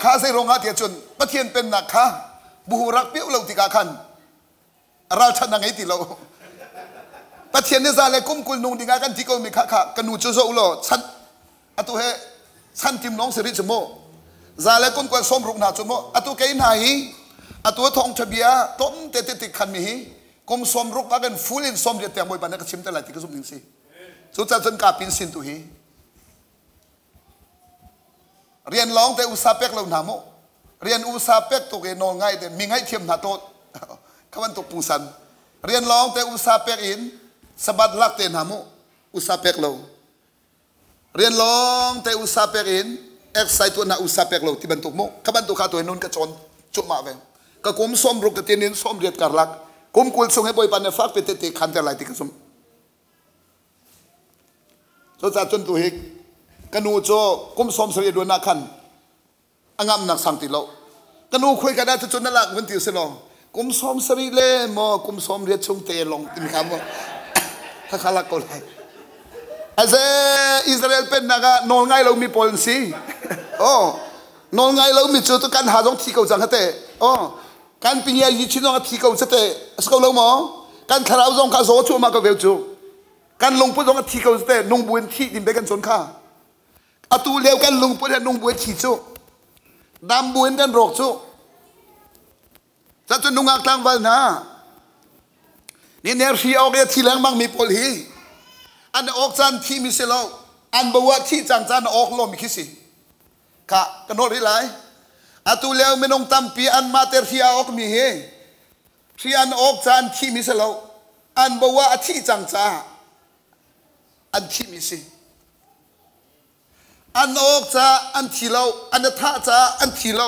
ข้าใส่รงอาเทียจนปะเทียนเป็นนักข้าบุหรักเปี้ยวเราติกาขันเราชนะไงติเราปะเทียนเนี่ยซาเลกุมกุลนุงดิงากันที่เขามีข้ากันนูจูโซอุโลฉันอตุเฮฉันทิมน้องสิริจโมซาเลกุมกุลสมรุกนาจโมอตุเกยนายอตุทองทะเบียต้มเตติขันมีกุมสมรุกกันฟูลินสมเดียแต่มวยปันนักชิมแต่ละที่ก็สมดิงสิสุดท้ายจนกาปินสินตุฮีเรียนร้องแต่อุตสาหเป็กเราหนาโมเรียนอุตสาหเป็กตัวเองนอนง่ายแต่มีง่ายเทียมหนาโตขวันตัวปูสันเรียนร้องแต่อุตสาหเป็กอินสบัดลักเตนหาโมอุตสาหเป็กเราเรียนร้องแต่อุตสาหเป็กอินเอ็กไซตัวน่ะอุตสาหเป็กเราที่บรรทุกโมขวันตัวข้าตัวนุ่นกระจนจุมาเวงก็กุมส้มรุกกระเทียนส้มเรียดการลักกุมกุลส่งให้บอยปันเนี่ยฟักไปเตะคันแต่ไรที่กระสมจนจนตัวเฮกกันนูโจกุมสมเสรีดวนักขันอ่างนักสังติโลกันนูคุยกันได้จนนั่นแหละวันที่สิลองกุมสมเสรีเล่มอกุมสมเรียดชงเตลงติมคำว่าถ้าขลักก็เลยอาเซอิสราเอลเป็นนักนอนง่ายเรามี policy โอ้นอนง่ายเรามีจุดการหาตรงที่เขาจังเหตโอ้การปีนี้ยิ่งชิ้นตรงที่เขาจะเตะสกอเราหมอการคาราโอเกะเขาโซ่ชัวมาก็เวลจูการลงพุ่งตรงที่เขาจะเตะนงบุญที่ดินไปกันชนข้าอาตูเลี้ยวกันลุงพูดให้นุ่งบัวฉีจูดำบัวกันรกจูจะจนนุ่งอักตังวันนะนี่เนรฟีออกเนี่ยทีหลังมั่งมีพลีอันออกจันที่มิเซลอันบัวที่จังจันออกลมมีคิสิค่ะกันโนริไลอาตูเลี้ยวไม่นงตั้มปีอันมาเตอร์ฟีออกมีเฮที่อันออกจันที่มิเซลอันบัวที่จังจ้าอันที่มิสิอันออกจ้าอันที่เราอันท่าจ้าอันที่เรา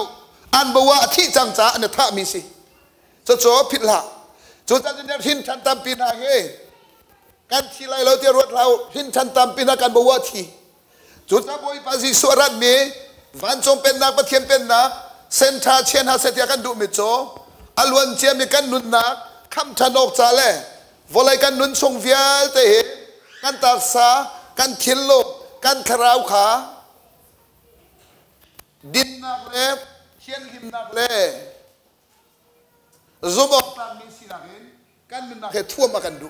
อันบัวที่จังจ้าอันท่ามิสิจะโจผิดละจุดจันทร์หินชันตามปีนาเฮกันที่ไรเราเที่ยวรถเราหินชันตามปีนากันบัวที่จุดจันบอยภาษีสวรัตมีวันจงเป็นนักปะเทียนเป็นนักเซนทาเชียนหาเสียกันดูมิโจอลวนเจียมีกันนุนนักคำชนกจ้าเล่วอลายกันนุนชงเวียเตะกันตักษากันทิลโลกันคราวขาดินนักเล็บเชียนหิมนักเล่รูปต่างมีสินักเห็นกันมีนักเห็นทั่วมากันดู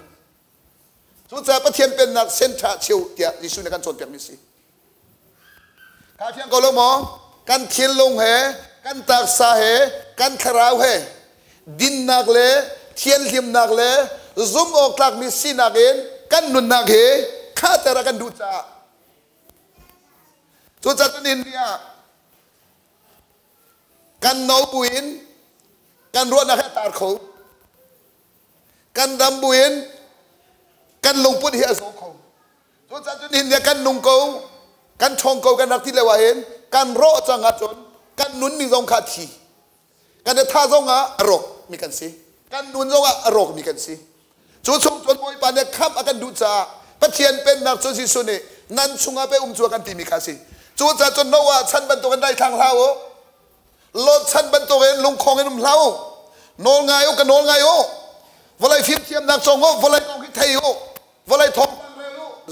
สุดท้ายปะเทียนเป็นนักเส้นทางเชียวเดียยิสุในการชนเปียกมีสิข้าเพียงก็รู้มั้งกันเทียนลงเหกันตักษาเหกันคราวเหดินนักเล่เทียนหิมนักเล่รูปต่างมีสินักเห็นกันนุนนักเหข้าแต่ละกันดูจ้าสุดท้ายเป็นอินเดียกันโนบุญกันรวดนักตาร์เขากันดำบุญกันลงพุทธเฮียโสเขาสุดท้ายจนอินเดียกันนุ่งเขากันชงเขากันนักที่เลวเห็นกันโรจังอาจนกันนุนมีทรงขาทีกันท่าทรงอารกมีกันสิกันนุนทรงอารกมีกันสิจุดชงจนบอยปานเนี่ยขับอากันดูจ้าปะเทียนเป็นนักจนสิสุนีนั่นชุงอาไปจัวกันตีมีกันสิจุดจนโนว่าฉันบรรทุกกันได้ทางเรารถฉันบรรทุกเองลงคลองให้นุ่มเล่านอนไงโอ้กันนอนไงโอ้ วลายฟิล์มเทียมนักจงโอ้วลายกองที่ไทยโอ้วลายทอง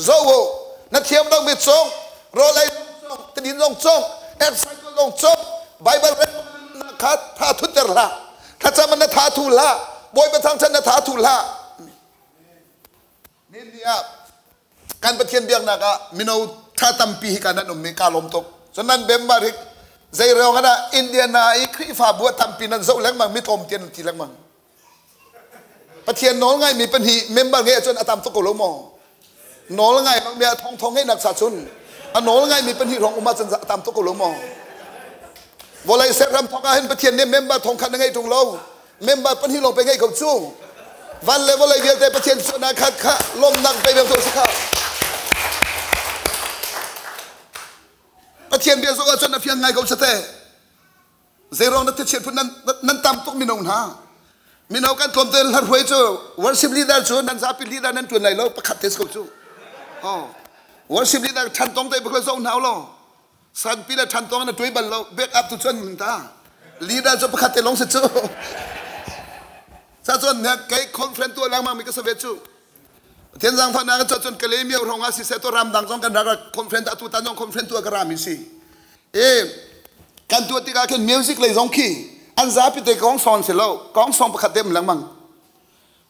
โซ่โอ้นักเทียมต้องมีจงโรลายจงติดินจงจงเอ็กไซค์จงจงไบเบิลเรื่องนักขัดท่าทุจริตละถ้าจะมันนักท่าทุละบอยประทังฉันนักท่าทุละนี่เนี่ยการประเทียนเบียงนักอะมิโนท่าตั้มปีกันนั้นมีการล้มตกฉะนั้นเบมบาริกใจเรื่องนั้นอินเดียนาอีครีฟ้าบัวตั้มปีนั้นเจ้าเล็กมันมิตรอมเทียนทีเล็กมันประเทียนน้องไงมีปัญหาเมมเบอร์เงี้ยจนอาตามตุกโลมอน้องไงมันมีทองให้นักสัตว์ชนน้องไงมีปัญหาของอุมาจนอาตามตุกโลมอวลัยเสรรำทองให้ประเทียนเนี่ยเมมเบอร์ทองคันยังไงตรงเราเมมเบอร์ปัญหาลงไปไงเขาจู้วันเลวลัยเวียนแต่ประเทียนส่วนนักขัดข้าลมนักไปเบียงตัวสิข้าประเทียนเบียงส่วนจนนักเพียงไงเขาเสด็จเจรองนักเทียนพูดนั้นตามตุกมินงนะมินเอากันกลมเตือนหลักหวยจูworship leaderจูนั่นจะเป็น leader นั่นตัวไหนเราประคับเทสกับจูworship leaderทันตรงใจเป็นคนส่งหนาวเราสันปีละทันตรงนั้นตัวบัลเรา back up ตัวชนหนึ่งตา leader จะประคับเทลงเสร็จจูถ้าชนเนี่ยไก่คอนเฟรนตัวแรงมากมีก็สเวจูเทียนสังพนักจนกระเลมีรองอาศิเสตัวรำดังจงกันรักคอนเฟรนต์ตัวตั้งจงคอนเฟรนต์ตัวกระรามิสิการตัวที่การเขียนมิวสิกเลยจงขี้อันซาพิเตกองซอนเสร็จแล้วกองซองประคัดเต็มหลังมัง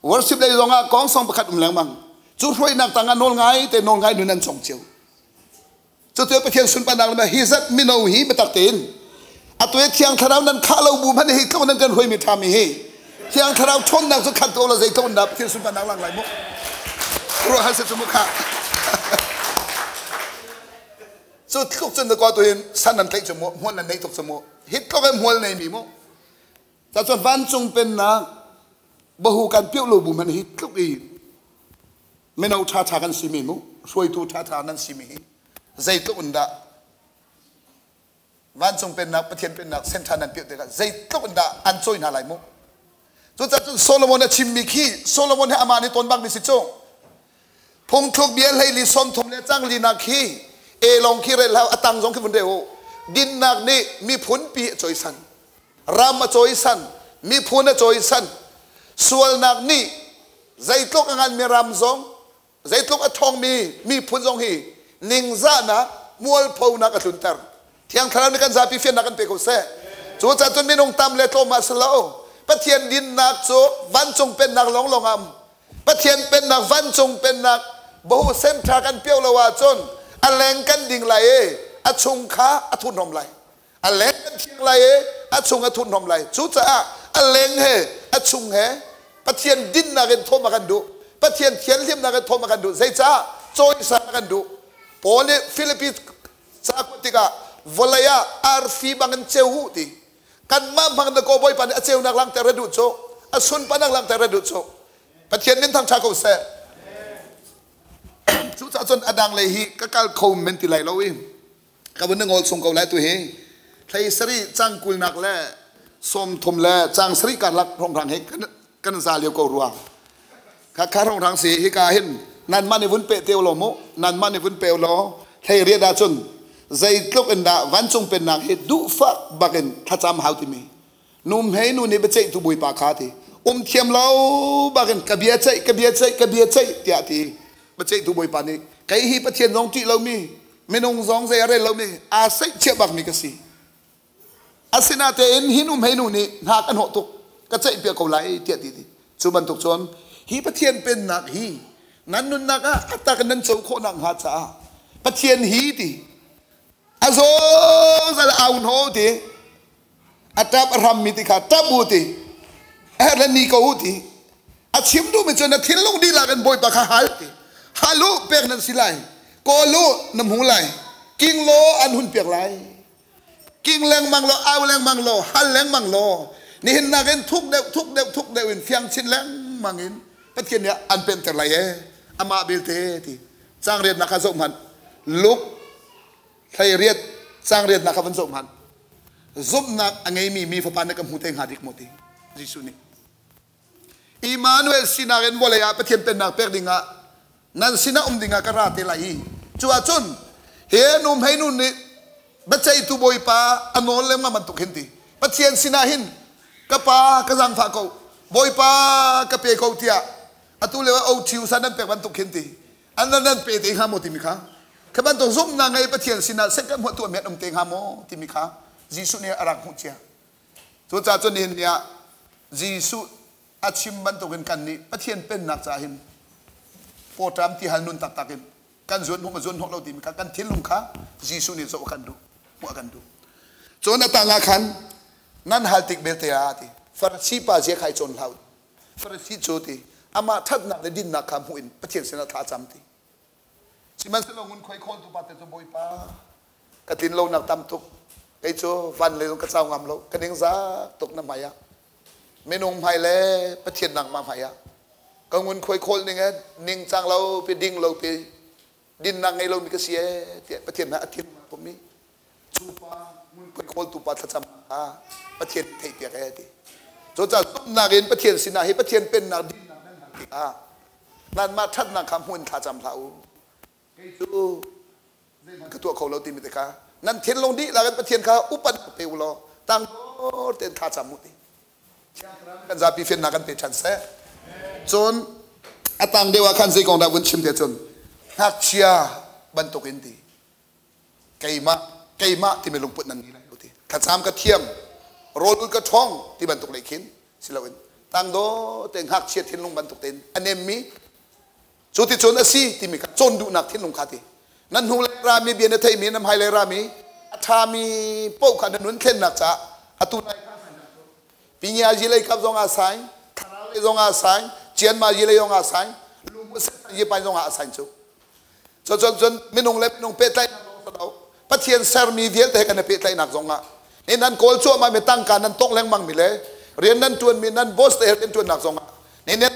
วอร์ชิปเลยลงอ่ะกองซองประคัดหลังมังจุดรวยนักต่างกันโนนไงแต่โนนไงนู่นนั่นส่งเชียวจุดเดียวไปเที่ยวสุนปนังเลยฮิซัดมิโนฮีไม่ตักเต็นอัตัวเที่ยงคาราวนั้นข้าเราบูมันเฮก็มันกันรวยมีทามีเฮเที่ยงคาราวชนนักสุขัดตัวเราใจต้นดับเที่ยวสุนปนังหลังไหลมุกรัวฮัสสมุขะสุดทุกจนตะกอตัวเองสันนันเตะจมูกหัวนันเตะตกจมูกฮิตก็เป็นหัวในมีมุกแต่ส่วนวันจงเป็นนะบ่หูกันเปี้ยวโลบุมันฮิตทุกอีไม่เอาท่าทางกันสิมีมุช่วยตัวท่าทางนั้นสิมีใจตุนดาวันจงเป็นนักประเทศเป็นนักเส้นทางนั้นเปี้ยวเด็กใจตุนดาอันช่วยน่าไหลมุจนจากโซโลมอนชิมมิคีโซโลมอนให้อามาในตนบางมิสิโจพงทุกเบียร์ให้ลิซอนทมเลจังลีนาคีเอลองคีเรลแล้วอตังจงคีบุนเดโอดินนักนี่มีผลปีจอยสันรามจอยสันมีพูนจอยสันส่วนนักนี่ใจตกงานมีรำจงใจตกทองมีพูนจงฮีนิงซานะมัวพูนักตุนเตอร์เที่ยงคราวนี้กันจะพิเศษนักกันเปกเสจูจัดจนมีนงตามเลโตมาสลาวปะเทียนดินนักโจวันจงเป็นนักลองอัมปะเทียนเป็นนักวันจงเป็นนักবহুเส้นทางกันเปียวละว่าจนอันแรงกันดิ่งไหลอัชงค้าอัทุนนมไหลอันแรงกันเทียงไหลอัชงอัทุนนมไหลจุดจ้าอันแรงเฮอัชงเฮปะเทียนดินนักกันโทมากันดูปะเทียนเทียนเลี่ยมนักกันโทมากันดูใจจ้าโจยสากันดูพอเนี่ยฟิลิปปินส์สักติกาวลายาอาร์ฟีบังกันเจ้าหูตีกันมาบังตะโกบอยปันเจ้านักลังแต่ระดุโจอสุนปันนักลังแต่ระดุโจปะเทียนนินทางชาโกเสสุดท้ายจนอดังเลยฮีก็การคอมเมนต์ที่ไหลเราเองกับวันนึงออกส่งเขาไหลตัวเฮไทยสรีจังกุลนักแล่สมทมแล่จังสรีการลักรองรังเฮกันซาเลียวก็รัวข้าข้ารองรังสีฮิกาเห็นนันมันในวุ่นเปเตียวโลโมนันมันในวุ่นเปลโลไทยเรียดาจนใจตกอันดาวันจงเป็นนางเฮดุฟักบักเอ็นทัดจำหาวที่มีนุ่มเฮนุ่นนี่เป็นใจตุบุยปากขาทีเทียมเราบักเอ็นกระเบียใจกระเบียใจกระเบียใจเตียทีประเทศทุบอยปานี้ใครฮีประเทศน้องจีเรามีไม่นงซองใจอะไรเรามีอาศัยเชื่อบักมีกษีอาศินาเตนหินุมให้นุนี่หากันหตุกก็ใจเปียกเอาไหลเตียดีสุบันตุกชนฮีประเทศเป็นนักฮีนั้นนุนนักอ่ะอัตกันนั้นเจ้าโคนังหาจ้าประเทศฮีดีอาโซจะเอาหนูดีอัตราบรามมิติขาตับูดีเอรันนี่ก็หูดีอาชิมดูมันจนทิ้งลงดีละกันบ่อยปากหาดีฮัลโหลเปียกนั่นสิไลโกโลน้ำหูไลกิ้งโลอันหุ่นเปียกไลกิ้งแรงมังโลเอาแรงมังโลฮัลแรงมังโลนี่เห็นนักเอ็นทุกเดวินเฟียงชินแรงมังเอ็นประเทศเนี้ยอันเป็นแต่ไรอามาเบลเตที่จ้างเรียนนักสมพันลุกไทยเรียนจ้างเรียนนักพันสมพันซุบนักอันไงมีฝันในกำหูเตงหาดิกโมติจิสุนีอิมานูเอลสินาเอ็นวอลเลยประเทศเป็นนักเปียกดิ่งะนั่นสินะดิ่งะกระราเตลัยจัวจนเฮนุมให้นุนนี่บัจจัยตุบอยปาอันโนเลมมันตุกเห็นทีประเทศสินะหินกะปากะจังฝากเขา บอยป้ากระเปย์เขาเตียอัตุเลวเอาชิวสันนั้นเปวันตุกเห็นตีอันนั้นเปย์ตีห้ามติมิค่ะขบันตุซุ่มนางไงประเทียนสินะเสกหัวตัวเมียนมเตงห้ามติมิค่ะจีสุเนี่ยอรักหุ่นเชียตัวจ่าจนเห็นเนี่ยจีสุอาชิมบันตุกันกันนี่ประเทียนเป็นนักจ่าเห็นโปรตามที่ฮันนุนตักตักเห็นกันส่วนหัวส่วนของเราติมิค่ะกันทิ้งลงค่ะจีสุเนี่ยโซกันดูหัวกันดูจนต่างกันนั่นฮัลติกเบลเตียติฟาร์ซีป้าเจ้าใครจนเราฟาร์ซีโจตีอามาทัดนักดินนักคำหุ่นประเทศเสนาท่าจำตีสิมันสลงเงินคอยคนตุปัตเตอร์บอยป้ากตินเราหนักตำตุกไอ้โจฟันเลยต้องกระเซ้างามเรากระดิ่งซาตกน้ำหายะเมนงไผ่เล่ประเทศหนักมาหายะกังวลคอยคนนี่ไงนิ่งจังเราไปดิ่งเราไปดินนักไงเรามีกระเสียประเทศนะอาทิตย์ผมนี้จูปามึงคอยคนตุปัตจำประเทศไทยเปียกไอ้ที่จนจากนักเรียนประเทศสินะให้ประเทศเป็นนักดินนั่นมาทัดนักคำหุ่นท่าจำเราดูมันก็ตัวเขาเราตีมิตรค่ะนั่นเทียนลงดีแล้วกันประเทศเขาอุปนิเปวลตั้งเต็นท่าจำมุติกันจะพิเศษนักกันเป็นชันเสจนอัตังเดียวกันสิกองดาวุนชิมเดียจนฮักเชียบรรทุกอินดีไก่มาที่ไม่ลงปุ่นนั่นนี่เลยดูทีข้าจำกระเทียมโรลกระท้องที่บรรทุกเลยขินสิเราเองตั้งโดเต็งหักเชียทิ้งลงบรรทุกเต็นอันนี้มีสุดที่จนสิที่มีกันจนดูหนักทิ้งลงคาตินั่นหูเลรามีเบียนเทยมีน้ำไฮเลรามีอาชามีโป๊กขันนุนเข็นหนักจ้าอตุนายปีนี้ยีเลยกับจงอาศัยคาราเลยจงอาศัยเจียนมายีเลยจงอาศัยลุงมุสยีไปจงอาศัยจนไม่นงเล็บนงเปตไลปะเทียนเซอร์มีเดียแต่กันเปตไลหนักจงอ่ะนี่นั่นโกลชัวมาไม่ตั้งการนั่นตกแรงมั่งมิเลยเรียนนั่นจวนมีนั่นบอสเตอร์เรียนจวนหนักสองนี่เนี่ย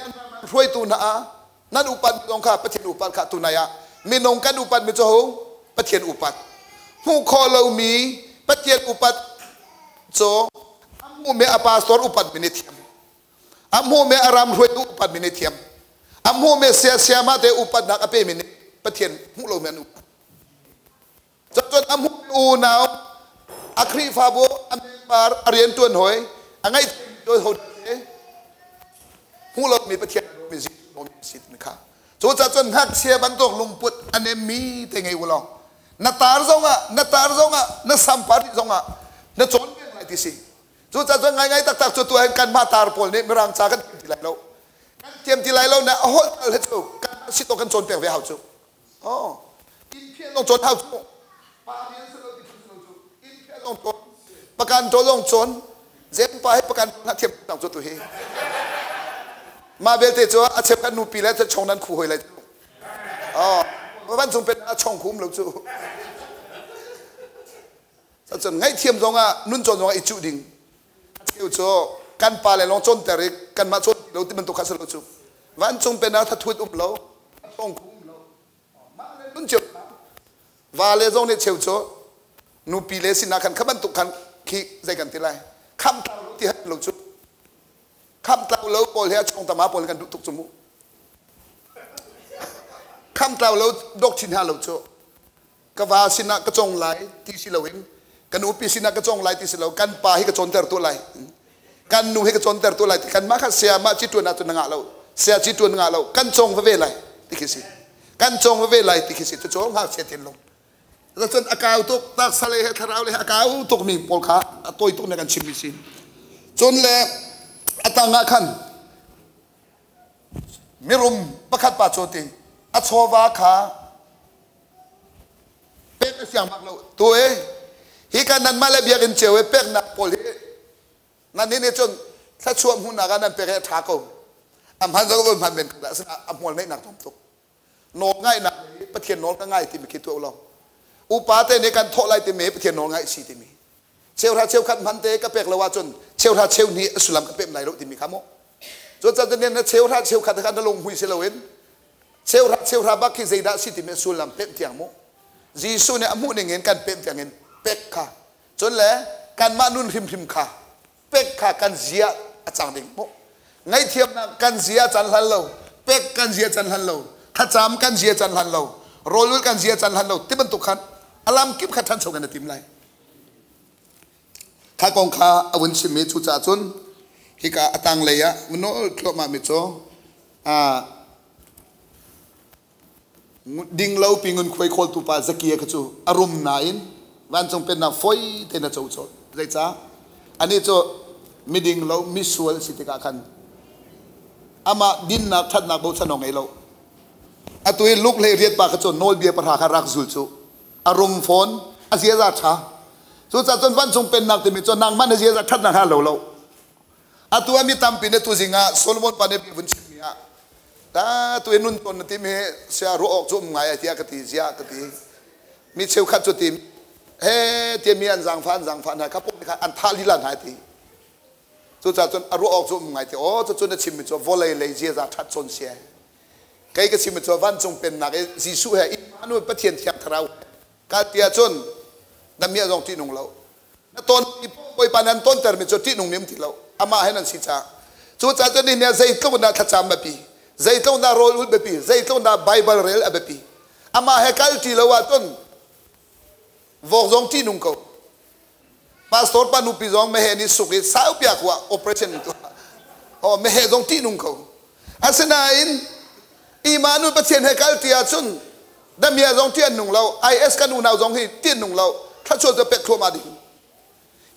ช่วยตูน่ะนั่นอุปันตรงข้าประเทศอุปันข้าตูนายะมีนงกันอุปันมีเจ้าประเทศอุปันผู้คอเรามีประเทศอุปันโจอามูเมอปาสตอร์อุปันมินิเทียมอามูเมอารามช่วยตูอุปันมินิเทียมอามูเมเสียมาเตอุปันนักอเปมินิประเทศผู้เราเมนุจนอามูอูนาวอัครีฟาโบอเมริกาเรียนตัวหน่อยอังไงโดยเขาผู้เรามีประเทศมีสิทธิ์นะครับจนหักเสียบรรทุกลุงปุดอันนี้มีแต่ไงวะล่ะนัตตาร์ซงอ่ะนัสัมผัสซงอ่ะนัจนเป็นอะไรที่สิจนไงตักตัวเองกันมาตาร์ปอลเนี่ยไม่รังจากกันที่ไรเราเตรียมที่ไรเราเนี่ยโอ้โหเลยจูกันสิตัวกันจนเปลี่ยนไปหาจูอ๋ออินเพียงต้องจนหาจูปาเมียนสโลติจูอินเพียงต้องจนประกันตัวต้องจนเจ็บไปประกันนักเทียมต้องจนตัวเองมาเบลเตจัวอาเชฟกันนูปีแล้วจะชงนั้นคู่หอยเลยอ๋อวันจงเป็นชงคุ้มหรือจูจนไงเทียมจงอ่ะนุ่นจนจงอีจุดิ่งเที่ยวจูกันปลาเลยลองจนแต่ริกันมาจนเราที่มันตุกขัดสลุจูวันจงเป็นอาทัดอุ้มเราชงคุ้มเรามาเลยนุ่นเจียววาเลจงเนี่ยเที่ยวจูนูปีเลสินากันขับมันตุกขันขี้ใจกันที่ไรคำตาที่ให้เราจูคำตาเราปล่อยให้ชงตามาปล่อยกันทุกสมุคำตาเราดกชินหาเราจูกว่าสินะกระจงไหลที่สิเราเองกันอุปิสินะกระจงไหลที่สิเรากันป่าให้กระจงเตอร์ตัวไหลกันนูให้กระจงเตอร์ตัวไหลกันมาข้าเสียมาจิตตัวนั้นตัวนึงเราเสียจิตตัวนึงเรากันจงเวไหลที่คิดสิกันจงเวไหลที่คิดสิจะจงหาเสียเทียนลงแล้วจนอากาศตุกตักสเลทาราวเลยอากาศตุกมีปอลขาตัวตุกในการชิมมิสิจนเลยอัตงาขันมิรุมประคัดป่าโจติอัศวาขาเป็กเสียงมากเราตัวฮิกันนั้นมาเลเบียกันเจวเป็กนักโพลีนั่นนี่จนถ้าช่วงหุ่นนักนั้นเป็กให้ทักเอาอัมพันธ์ก็เป็นพันเป็นลักษณะอัมพลไม่หนักตุกโนง่ายนะประเทศโนก็ง่ายที่มีคิดตัวเราอุปาเตในการโทษอะไรที่มีประเทศโนง่ายสิที่มีเชลท่าเชลขันพันเตก็เป็กละว่าจนเชลท่าเชลนี้สุลัมก็เป็นไหนรู้ที่มีคำโมจนจะเนี่ยเชลท่าเชลขัดกันลงหุยเชลเวนเชลท่าบักที่ใจได้สิที่มีสุลัมเป็นเตียงโมจีสุเนี่ยอมุเนี่ยเงินกันเป็นเตียงเงินเป็กค่ะจนแล้วการมานุนพิมค่ะเป็กค่ะกันเสียอาจารย์เด็กโมไงเทียมนะกันเสียจันทันเราเป็กกันเสียจันทันเราถ้าจำกันเสียจันทันเราโรลุกันเสียจันทันเราที่บรรทุกขันอารามกิบขัดทันชกันในทีมไรข้ากองข้าอวันชิมเมชุจ่าจน ฮิกาตังเลยอะมันโน้ตคลมามิโซดิ่งเล่าปิงเงินคุยคนตุปาสกียกจูอารมณ์นายนวันจงเป็นน่ะฝอยเทน่ะโจโจใจจ้าอันนี้โจมีดิ่งเล่ามีส่วนสิทธิกาคันอามาดินนักทัดนักบุษนองไงเล่าอัตุยลุกเลยเรียดปากโจโนลเบียปะราคารักจุลจูอารมณ์ฝนอาเซียราชาสุดท้ายจนวันจงเป็นนักที่มีจนนางมันอาเซียราทัดนักฮาเล่าอัตัวมีตามปีนตัวสิงห์โซโลมอนปานเนบิวันชิมีอะแต่ตัวนุ่นตนที่มีเสียรู้ออกจุ่มไงที่อากติเสียกติมีเชลขัดจุดทีมเฮ้ที่มีอันสังฟันนะครับพวกนี้อันทาลิลันหายทีสุดท้ายจนรู้ออกจุ่มไงที่โอ้จนจะชิมมิจวอลเลยเสียจะทัดชนเสียใครก็ชิมมิจววันจงเป็นนักจิสุเฮอิมานุปะเทียนเทียงทราวการเตียจนดำเมียจงที่นุ่งเราต้นปอยปานันต้นแต่ไม่จดที่นุ่งเนียมที่เราอามาให้นั่นสิจ้าสุดท้ายจนนี่เนี่ยใจก็มันน่าทัดจำแบบนี้ใจต้องน่าโรลแบบนี้ใจต้องน่าไบเบิลเรลแบบนี้อามาให้กัลที่เราว่าต้นวอกจงที่นุ่งเขาพาสตอร์ปานุปิจงไม่เห็นนี่สุกิสาวเปียกว่าโอเปอเรชั่นตัวโอ้ไม่เห็นจงที่นุ่งเขาอาศัยนั้นอีมานุปะเทียนให้กัลที่อาจุนดำเมียจงที่นุ่งเราไอเอสกันนุ่งเราจงที่ที่นุ่งเราถ้าชวนจะเป็ดครัวมาดิ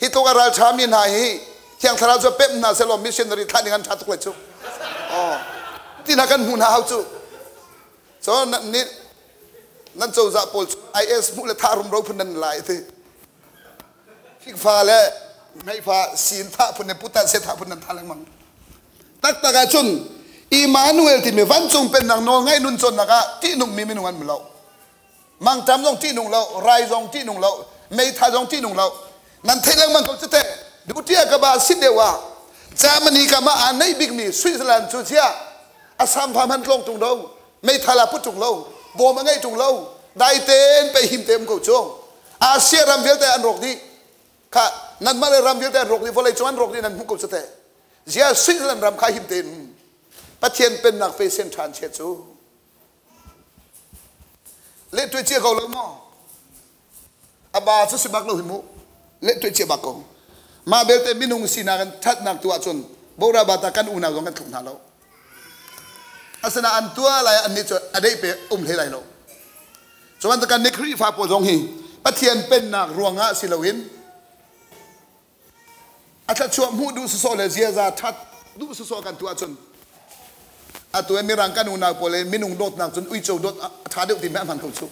ฮิตตัวการชามินหายที่ยังทาราจะเป็ดน่าเซลล์มิชชันนารีท่านยังทัดทุกเลยจูอ๋อที่นักการหุ่นหาวจูส่วนนี้นั่นโจจะพูดไอเอสมุลทารุมเราพูดนั่นหลายทีฟิกฟ้าและไม่ฟ้าศีลท่าพูดในพุทธเสถาพูดนั่นท่าแรงมั้งตักตะการจุนอิมานูเอลที่มีวันจงเป็นนางนองให้นุนจนนักที่นุ่งมีไม่นุ่งอันเหมือนเรามังจำจงที่นุ่งเราไรจงที่นุ่งเราไม่ท่าจงที่นุ่งเรานั่นเท่านั้นมันก็จะเตะดูที่อากับาสิเดว่าจามันนี่ก็มาอ่านในบิ๊กมีสวิตเซอร์แลนด์จูเซียอาสามพามันลงตรงเราไม่ทาราพุทธตรงเราโบมันไงตรงเราได้เต็นไปหิมเต็มกูจ้องอาเซียรำเวลแต่อันรกนี้ค่ะนั่นมาเลยรำเวลแต่อันรกนี้เพราะอะไรจวนรกนี้นั่นมุกกูจะเตะเซียสวิตเซอร์แลนด์รำข้าหิมเต็มประเทศเป็นนักเฟชั่นทรานเชจูเล่ตัวเจี๊ยเขาเลยมั้งอาบาสุสิบักเราหิมุเล่ตัวเจี๊ยบักเขามาเบลเตมินุงสินากันทัดนักตัวจนโบราบาตากันอุณาลงกันขุนหาเราอาสนะอันตัวอะไรอันนี้จะอะไรไปเฮลัยเราส่วนตะกันเนครีฟ้าปวดรงหีประเทียนเป็นนักรวงะศิลวินอาจจะชวนหูดูสุโซเลเซียซาทัดดูสุโซกันตัวจนอาตัวมีรังกันอุณาโปเลมินุงโดดนักจนอุ้ยโจโดดท้าเดียวตีแม่มันเขาชุ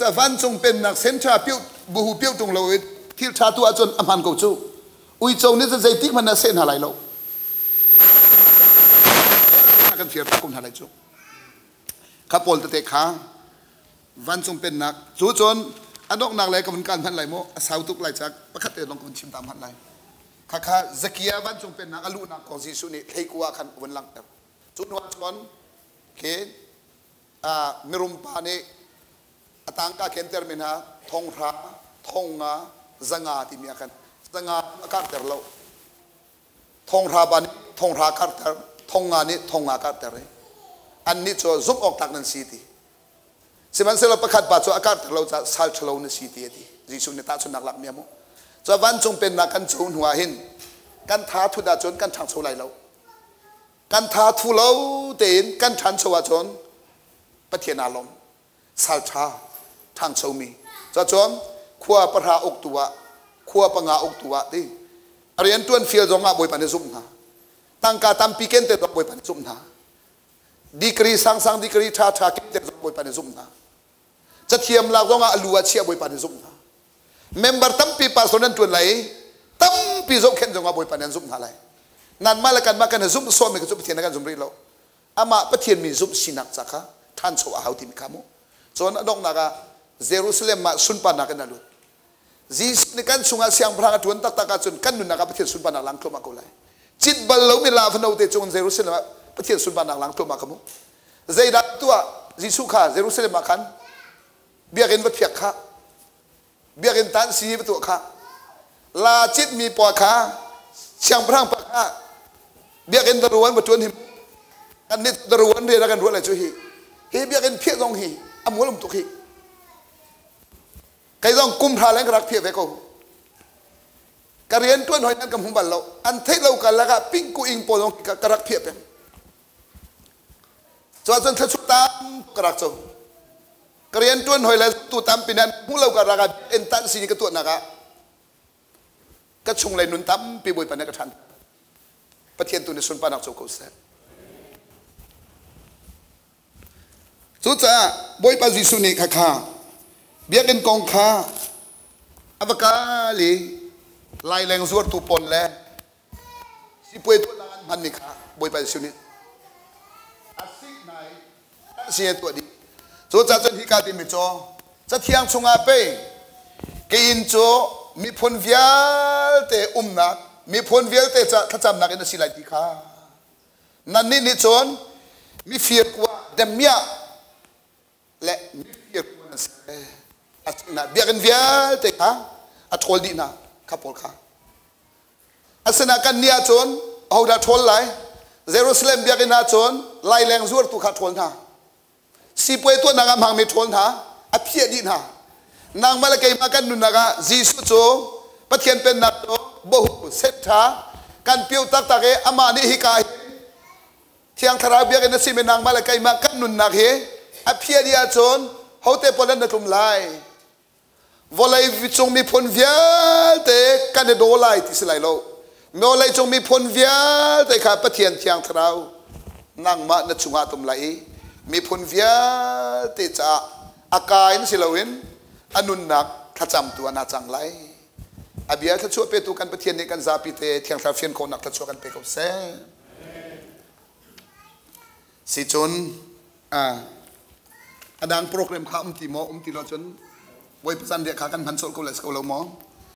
จะวันจงเป็นนักเซนทราพิวบูฮูพิวตรงเราที่ชาตัวจนอภันกูจูอุ้ยโจนี่จะใจติ๊กมันน่าเส้นอะไรเรากันเสียตะกุนอะไรจูข้าพลตะเตะขาวันจงเป็นนักจูจนอันนกนักอะไรกับมันการพันไหลโมสาวตุกไหลจากประคัตเตลองคนชิมตามพันไหลข้าสกียวันจงเป็นนักอลูนักของซิสุนี่ให้กูว่าขันวันหลังจุดวันจนเคมิรุมปานีต่างกันเข็นเตอร์มินาทงราทงงาจังอาที่มีกันจังอาการเตอร์เราทงราบันทงราการเตอร์ทงงานี่ทงงาการเตอร์อันนี้จะซุบออกจากนั้นสิทีสิมันเสร็จแล้วประคัดบาดจะอาการเตอร์เราจะสัลชโลนสิทีทีจิสุนิตาสุนักหลักเมียมุจะวันจงเป็นนักกันจูนหัวหินกันท้าทุดาจนกันทางโซไลเรากันท้าทุเราเต็นกันชันชวาจนปะเทียนาลมสัลชาทางโซมีจะจนขั้วประหาอกตัวขั้วปังอาอกตัวดิเรียนตัวฟิลจงอาบอยปันซุ่มนะตั้งการทำปีเกนเตตบอยปันซุ่มนะดีกรีสังดีกรีท่าเกนเตตบอยปันซุ่มนะจะเทียมลากจงอาลัวเชียบอยปันซุ่มนะเมมเบอร์ตั้มปีปัสสนันตัวไหลตั้มปีจงเข็นจงอาบอยปันซุ่มนะไรนั่นมาแล้วกันมากันซุ่มซ้อมกันซุ่มเทียนกันซุ่มรีเราอามาปะเทียนมีซุ่มสินักจักค่ะท่านโชว์อาหาวติมิขามุส่วนดงนักเยรูซาเล็มมาสุนปานักนัลุจีสนี่กันสุงอาเซียงพระกันทวนตักตักจนกันนุนักประเทศสุนปานักหลังคลมากุไลจิตบอลเราไม่ลาฟนเอาเตจงเยรูซาเล็มประเทศสุนปานักหลังคลมาขมุใจดักตัวจีสุขาเยรูซาเล็มมาขันเบียกินวัดเพียกขาเบียกินตันสีประตูขาลาจิตมีปอขาเชียงพระปะขาเบียกินตะรวนประจวนหิมอันนี้ตะรวนเรียนกันรวนอะไรช่วยเฮียเบียกินเพียกองฮีอมวยลมตุกฮีใครต้องกุมพาแรงรักเพียบไปกูใ กเรียนตัวหน่อยนั้นกับหุ่นบัลเราอันเทเรากันแล้วก็ปิ้งกูอิงโปลงกระรักเพียบเป็นจนเธอชุดตามกระรักโจกเรียนตัวหน่อยแล้วตัวตามปีนั้นหุ่นเรากระรักเอ็นตันสิ่งกระตัวนักก็ชงเลยนุนตั้มปีบุยปนักทันประเทศตัวนี้ส่วนปนักโจกุเสสุดท้ายบุยปจิสุนิข้าเบียกันกองข้าอวกาลีลายแรงสวดตุปนแล้วสิป่วยตัวนั้นมันนี่ข้าบุยปจิสุนิอาศิกนายเสียตัวดีสุดท้ายจนฮิกาติมิโจจะเที่ยงชงอาเป้กินโจมีพลเวียลเตนักมีพลเวียลเตจะขจำนักอินสิลัยติข้านั่นนี่นิจนมีเฟียกว่าเดมียและมีเฟียกว่านั่นอาศิกนายเบียกันเวียลเตข้าอัทโอลดีนะข้าพอลข้าอาศนากันเนียจนเอาดาทอลไลเยรูซาเล็มเบียกันนาจนไล่แรงซวดตุข้าทอลท่าสิป่วยตัวนางมังไม่ทอลท่าอภิเษกดีนะนางมาละเกยมากันนุนนากาจีสุโจปะเทียนเป็นนักโตบ่หูเศรษฐากันเปียวตักตะเกอามานี่ฮิกายเที่ยงคาราเบียกันนสิเมนางมาละเกยมากันนุนนักเฮอภิเษกดีอาจนเขาเตปอลันนักลุ่มไลวอลายวิจงมีพลเวียเตกันเดโดไลที่สไลโลเมื่อไรจงมีพลเวียเตข้าปะเทียนเที่ยงคารานางมานัดจุงอาตุมไลมีพลเวียเตจะอากายนสิลาวินอนุนักขจำตัวนาจังไรอาเบียถ้าช่วยเปตุกันประเทศนี้กันซาปิเตเที่ยงคราเฟียนคนนักถ้าช่วยกันเปกับเซสิจนอดังโปรแกรมข้าติโมติโลจนไว้ประสันเดียขากันพันโซลกุเลสกุลโม